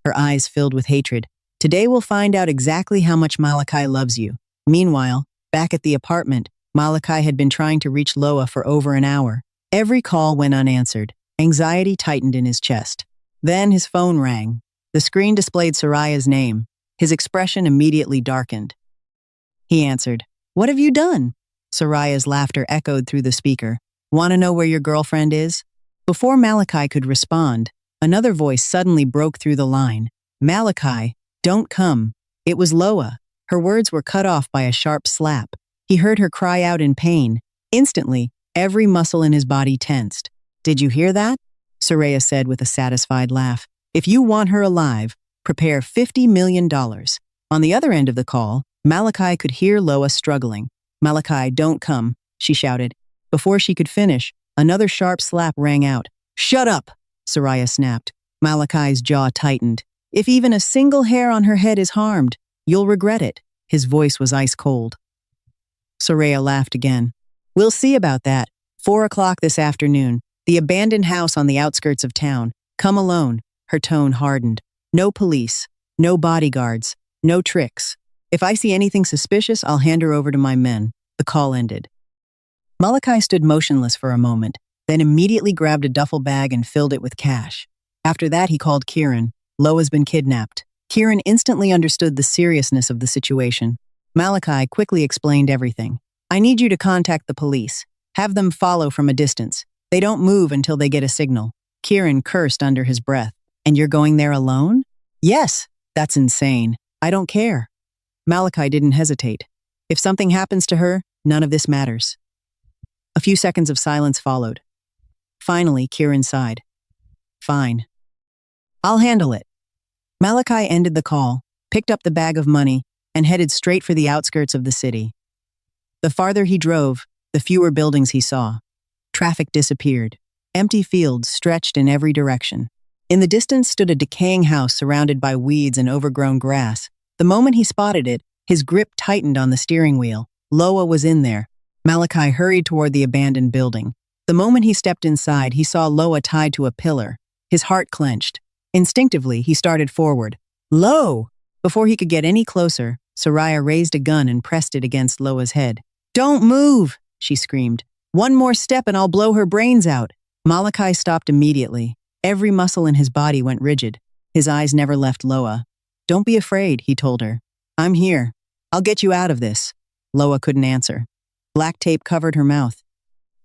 Her eyes filled with hatred. "Today we'll find out exactly how much Malachi loves you." Meanwhile, back at the apartment, Malachi had been trying to reach Loa for over an hour. Every call went unanswered. Anxiety tightened in his chest. Then his phone rang. The screen displayed Soraya's name. His expression immediately darkened. He answered. "What have you done?" Soraya's laughter echoed through the speaker. "Want to know where your girlfriend is?" Before Malachi could respond, another voice suddenly broke through the line. "Malachi, don't come." It was Loa. Her words were cut off by a sharp slap. He heard her cry out in pain. Instantly, every muscle in his body tensed. "Did you hear that?" Soraya said with a satisfied laugh. "If you want her alive, prepare $50 million. On the other end of the call, Malachi could hear Loa struggling. "Malachi, don't come," she shouted. Before she could finish, another sharp slap rang out. "Shut up!" Soraya snapped. Malachi's jaw tightened. "If even a single hair on her head is harmed, you'll regret it." His voice was ice cold. Soraya laughed again. "We'll see about that. 4 o'clock this afternoon. The abandoned house on the outskirts of town. Come alone." Her tone hardened. "No police. No bodyguards. No tricks. If I see anything suspicious, I'll hand her over to my men." The call ended. Malachi stood motionless for a moment, then immediately grabbed a duffel bag and filled it with cash. After that, he called Kieran. "Loa's been kidnapped." Kieran instantly understood the seriousness of the situation. Malachi quickly explained everything. "I need you to contact the police. Have them follow from a distance. They don't move until they get a signal." Kieran cursed under his breath. "And you're going there alone?" "Yes." "That's insane. I don't care." Malachi didn't hesitate. "If something happens to her, none of this matters." A few seconds of silence followed. Finally, Kieran sighed. "Fine. I'll handle it." Malachi ended the call, picked up the bag of money, and headed straight for the outskirts of the city. The farther he drove, the fewer buildings he saw. Traffic disappeared. Empty fields stretched in every direction. In the distance stood a decaying house surrounded by weeds and overgrown grass. The moment he spotted it, his grip tightened on the steering wheel. Loa was in there. Malachi hurried toward the abandoned building. The moment he stepped inside, he saw Loa tied to a pillar. His heart clenched. Instinctively, he started forward. "Lo!" Before he could get any closer, Soraya raised a gun and pressed it against Loa's head. "Don't move!" she screamed. "One more step and I'll blow her brains out." Malachi stopped immediately. Every muscle in his body went rigid. His eyes never left Loa. "Don't be afraid," he told her. "I'm here. I'll get you out of this." Loa couldn't answer. Black tape covered her mouth.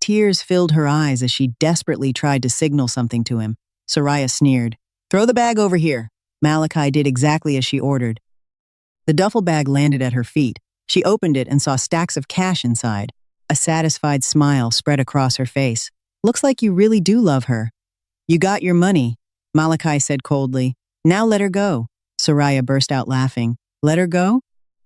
Tears filled her eyes as she desperately tried to signal something to him. Soraya sneered. "Throw the bag over here." Malachi did exactly as she ordered. The duffel bag landed at her feet. She opened it and saw stacks of cash inside. A satisfied smile spread across her face. Looks like you really do love her. You got your money, Malachi said coldly. Now let her go. Soraya burst out laughing. Let her go?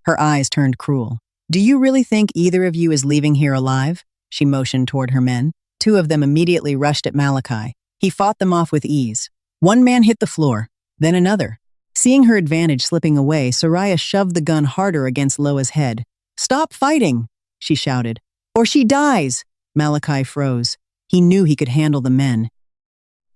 Her eyes turned cruel. Do you really think either of you is leaving here alive? She motioned toward her men. Two of them immediately rushed at Malachi. He fought them off with ease. One man hit the floor, then another. Seeing her advantage slipping away, Soraya shoved the gun harder against Loa's head. Stop fighting, she shouted. Or she dies. Malachi froze. He knew he could handle the men.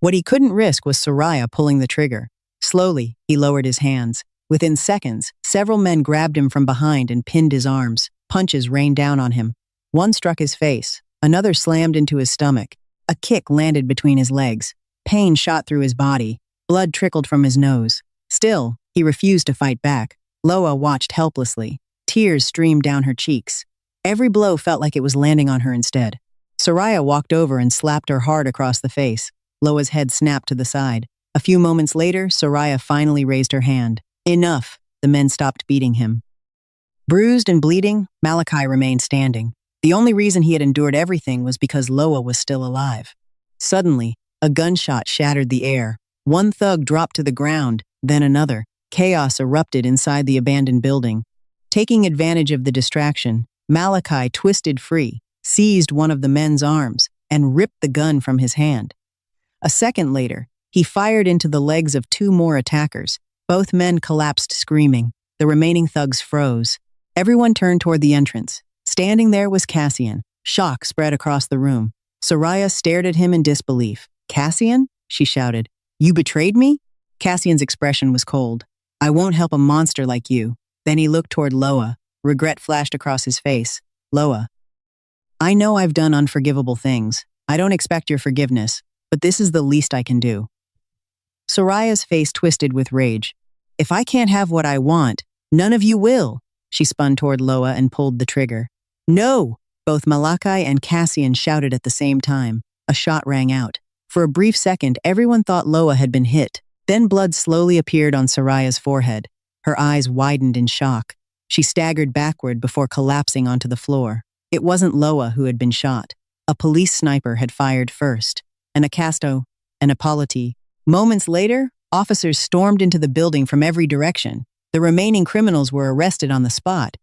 What he couldn't risk was Soraya pulling the trigger. Slowly, he lowered his hands. Within seconds, several men grabbed him from behind and pinned his arms. Punches rained down on him. One struck his face. Another slammed into his stomach. A kick landed between his legs. Pain shot through his body. Blood trickled from his nose. Still, he refused to fight back. Loa watched helplessly. Tears streamed down her cheeks. Every blow felt like it was landing on her instead. Soraya walked over and slapped her hard across the face. Loa's head snapped to the side. A few moments later, Soraya finally raised her hand. Enough. The men stopped beating him. Bruised and bleeding, Malachi remained standing. The only reason he had endured everything was because Loa was still alive. Suddenly, a gunshot shattered the air. One thug dropped to the ground, then another. Chaos erupted inside the abandoned building. Taking advantage of the distraction, Malachi twisted free, seized one of the men's arms, and ripped the gun from his hand. A second later, he fired into the legs of two more attackers. Both men collapsed screaming. The remaining thugs froze. Everyone turned toward the entrance. Standing there was Cassian. Shock spread across the room. Soraya stared at him in disbelief. Cassian? She shouted. You betrayed me? Cassian's expression was cold. I won't help a monster like you. Then he looked toward Loa. Regret flashed across his face. Loa. I know I've done unforgivable things. I don't expect your forgiveness, but this is the least I can do. Soraya's face twisted with rage. If I can't have what I want, none of you will. She spun toward Loa and pulled the trigger. No! Both Malachi and Cassian shouted at the same time. A shot rang out. For a brief second, everyone thought Loa had been hit. Then blood slowly appeared on Soraya's forehead. Her eyes widened in shock. She staggered backward before collapsing onto the floor. It wasn't Loa who had been shot. A police sniper had fired first. An Acasto, an Appoliti. Moments later, officers stormed into the building from every direction. The remaining criminals were arrested on the spot.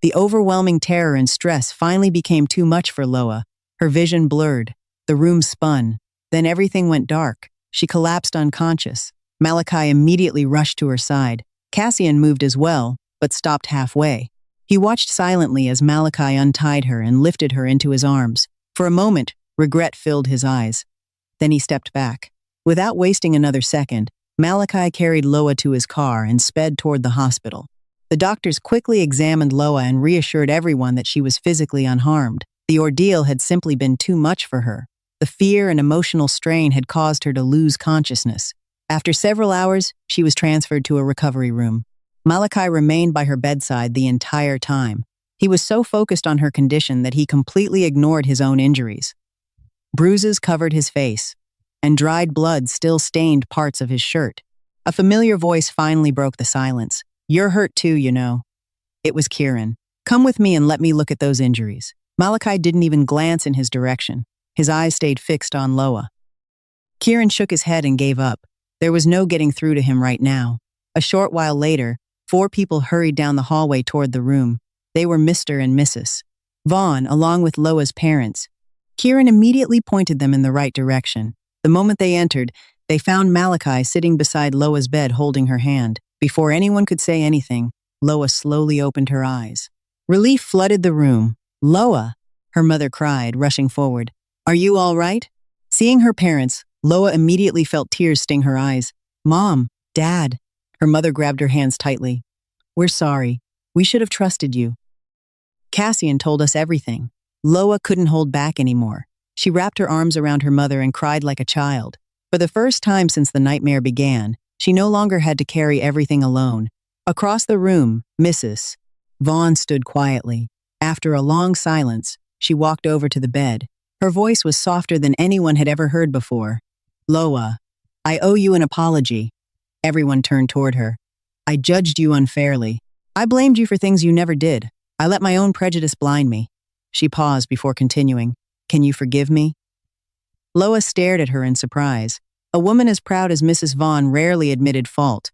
The overwhelming terror and stress finally became too much for Loa. Her vision blurred. The room spun. Then everything went dark. She collapsed unconscious. Malachi immediately rushed to her side. Cassian moved as well, but stopped halfway. He watched silently as Malachi untied her and lifted her into his arms. For a moment, regret filled his eyes. Then he stepped back. Without wasting another second, Malachi carried Loa to his car and sped toward the hospital. The doctors quickly examined Loa and reassured everyone that she was physically unharmed. The ordeal had simply been too much for her. The fear and emotional strain had caused her to lose consciousness. After several hours, she was transferred to a recovery room. Malachi remained by her bedside the entire time. He was so focused on her condition that he completely ignored his own injuries. Bruises covered his face, and dried blood still stained parts of his shirt. A familiar voice finally broke the silence. You're hurt too, you know. It was Kieran. Come with me and let me look at those injuries. Malachi didn't even glance in his direction. His eyes stayed fixed on Loa. Kieran shook his head and gave up. There was no getting through to him right now. A short while later, 4 people hurried down the hallway toward the room. They were Mr. and Mrs. Vaughn, along with Loa's parents. Kieran immediately pointed them in the right direction. The moment they entered, they found Malachi sitting beside Loa's bed holding her hand. Before anyone could say anything, Loa slowly opened her eyes. Relief flooded the room. Loa, her mother cried, rushing forward. Are you all right? Seeing her parents, Loa immediately felt tears sting her eyes. Mom, Dad. Her mother grabbed her hands tightly. We're sorry. We should have trusted you. Cassian told us everything. Loa couldn't hold back anymore. She wrapped her arms around her mother and cried like a child. For the first time since the nightmare began, she no longer had to carry everything alone. Across the room, Mrs. Vaughn stood quietly. After a long silence, she walked over to the bed. Her voice was softer than anyone had ever heard before. Loa, I owe you an apology. Everyone turned toward her. I judged you unfairly. I blamed you for things you never did. I let my own prejudice blind me. She paused before continuing. Can you forgive me? Loa stared at her in surprise. A woman as proud as Mrs. Vaughn rarely admitted fault.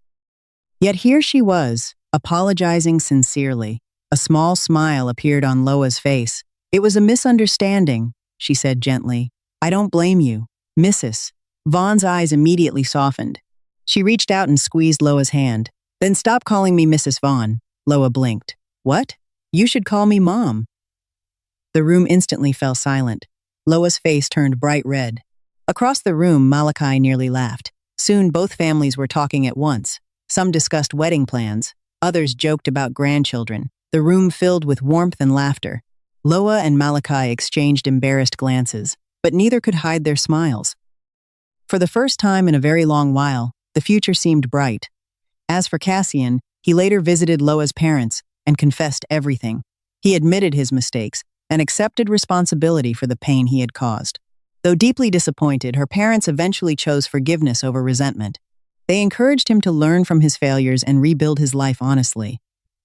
Yet here she was, apologizing sincerely. A small smile appeared on Loa's face. It was a misunderstanding, she said gently. I don't blame you, Mrs. Vaughn's eyes immediately softened. She reached out and squeezed Loa's hand. Then stop calling me Mrs. Vaughn. Loa blinked. What? You should call me Mom. The room instantly fell silent. Loa's face turned bright red. Across the room, Malachi nearly laughed. Soon both families were talking at once. Some discussed wedding plans. Others joked about grandchildren. The room filled with warmth and laughter. Loa and Malachi exchanged embarrassed glances, but neither could hide their smiles. For the first time in a very long while, the future seemed bright. As for Cassian, he later visited Loa's parents and confessed everything. He admitted his mistakes and accepted responsibility for the pain he had caused. Though deeply disappointed, her parents eventually chose forgiveness over resentment. They encouraged him to learn from his failures and rebuild his life honestly.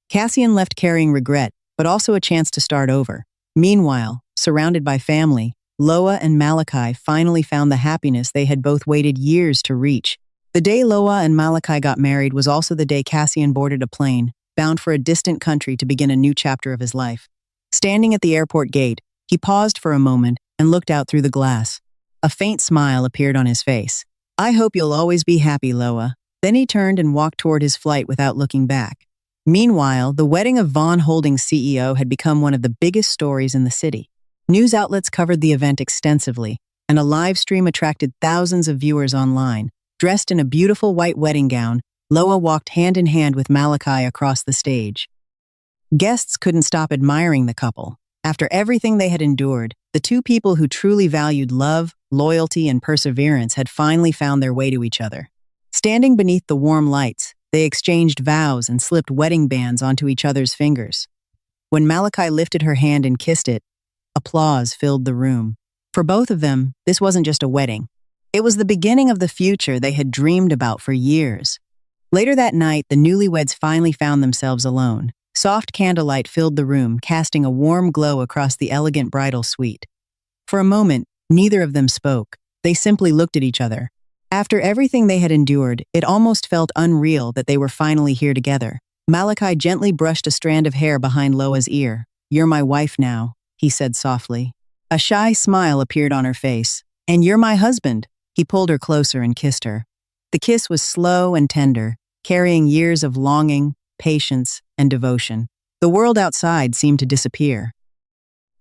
Cassian left carrying regret, but also a chance to start over. Meanwhile, surrounded by family, Loa and Malachi finally found the happiness they had both waited years to reach. The day Loa and Malachi got married was also the day Cassian boarded a plane, bound for a distant country to begin a new chapter of his life. Standing at the airport gate, he paused for a moment and looked out through the glass. A faint smile appeared on his face. I hope you'll always be happy, Loa. Then he turned and walked toward his flight without looking back. Meanwhile, the wedding of Vaughn Holdings CEO had become one of the biggest stories in the city. News outlets covered the event extensively, and a live stream attracted thousands of viewers online. Dressed in a beautiful white wedding gown, Loa walked hand in hand with Malachi across the stage. Guests couldn't stop admiring the couple. After everything they had endured, the two people who truly valued love, loyalty, and perseverance had finally found their way to each other. Standing beneath the warm lights, they exchanged vows and slipped wedding bands onto each other's fingers. When Malachi lifted her hand and kissed it, applause filled the room. For both of them, this wasn't just a wedding. It was the beginning of the future they had dreamed about for years. Later that night, the newlyweds finally found themselves alone. Soft candlelight filled the room, casting a warm glow across the elegant bridal suite. For a moment, neither of them spoke. They simply looked at each other. After everything they had endured, it almost felt unreal that they were finally here together. Malachi gently brushed a strand of hair behind Loa's ear. You're my wife now, he said softly. A shy smile appeared on her face. And you're my husband. He pulled her closer and kissed her. The kiss was slow and tender, carrying years of longing, patience, and devotion. The world outside seemed to disappear.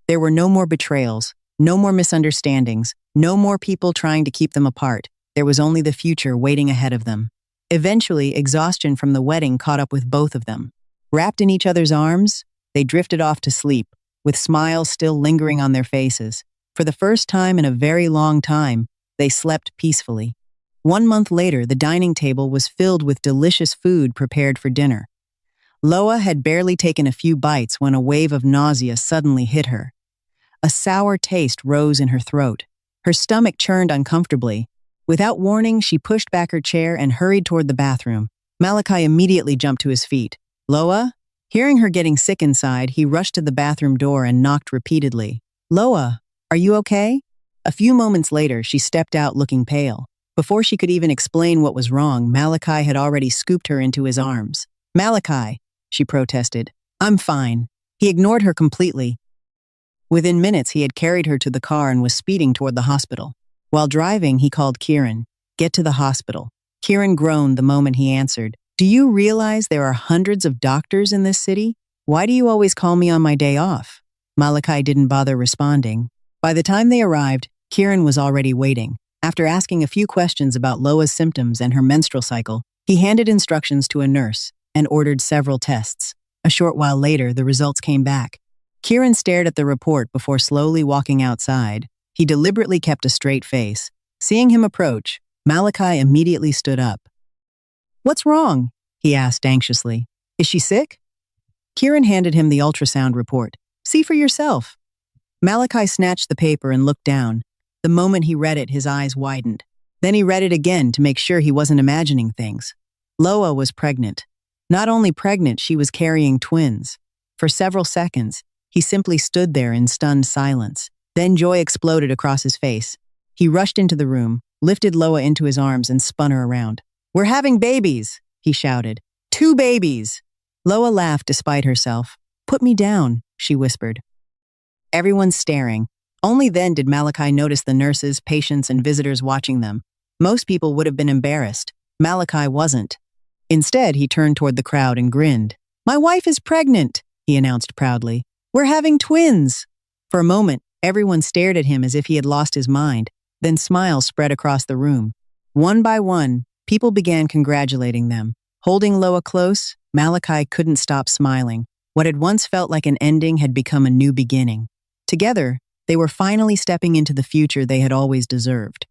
There were no more betrayals, no more misunderstandings, no more people trying to keep them apart. There was only the future waiting ahead of them. Eventually, exhaustion from the wedding caught up with both of them. Wrapped in each other's arms, they drifted off to sleep, with smiles still lingering on their faces. For the first time in a very long time, they slept peacefully. 1 month later, the dining table was filled with delicious food prepared for dinner. Loa had barely taken a few bites when a wave of nausea suddenly hit her. A sour taste rose in her throat. Her stomach churned uncomfortably. Without warning, she pushed back her chair and hurried toward the bathroom. Malachi immediately jumped to his feet. Loa? Hearing her getting sick inside, he rushed to the bathroom door and knocked repeatedly. Loa, are you okay? A few moments later, she stepped out looking pale. Before she could even explain what was wrong, Malachi had already scooped her into his arms. Malachi, she protested. I'm fine. He ignored her completely. Within minutes, he had carried her to the car and was speeding toward the hospital. While driving, he called Kieran. Get to the hospital. Kieran groaned the moment he answered. Do you realize there are hundreds of doctors in this city? Why do you always call me on my day off? Malachi didn't bother responding. By the time they arrived, Kieran was already waiting. After asking a few questions about Loa's symptoms and her menstrual cycle, he handed instructions to a nurse and ordered several tests. A short while later, the results came back. Kieran stared at the report before slowly walking outside. He deliberately kept a straight face. Seeing him approach, Malachi immediately stood up. What's wrong? He asked anxiously. Is she sick? Kieran handed him the ultrasound report. See for yourself. Malachi snatched the paper and looked down. The moment he read it, his eyes widened. Then he read it again to make sure he wasn't imagining things. Loa was pregnant. Not only pregnant, she was carrying twins. For several seconds, He simply stood there in stunned silence. Then joy exploded across his face. He rushed into the room, lifted Loa into his arms, and spun her around. "We're having babies," he shouted. "2 babies!" Loa laughed despite herself. "Put me down," she whispered. Everyone's staring. Only then did Malachi notice the nurses, patients, and visitors watching them. Most people would have been embarrassed. Malachi wasn't. Instead, he turned toward the crowd and grinned. "My wife is pregnant," he announced proudly. "We're having twins." For a moment, everyone stared at him as if he had lost his mind. Then smiles spread across the room. One by one, people began congratulating them. Holding Loa close, Malachi couldn't stop smiling. What had once felt like an ending had become a new beginning. Together, they were finally stepping into the future they had always deserved.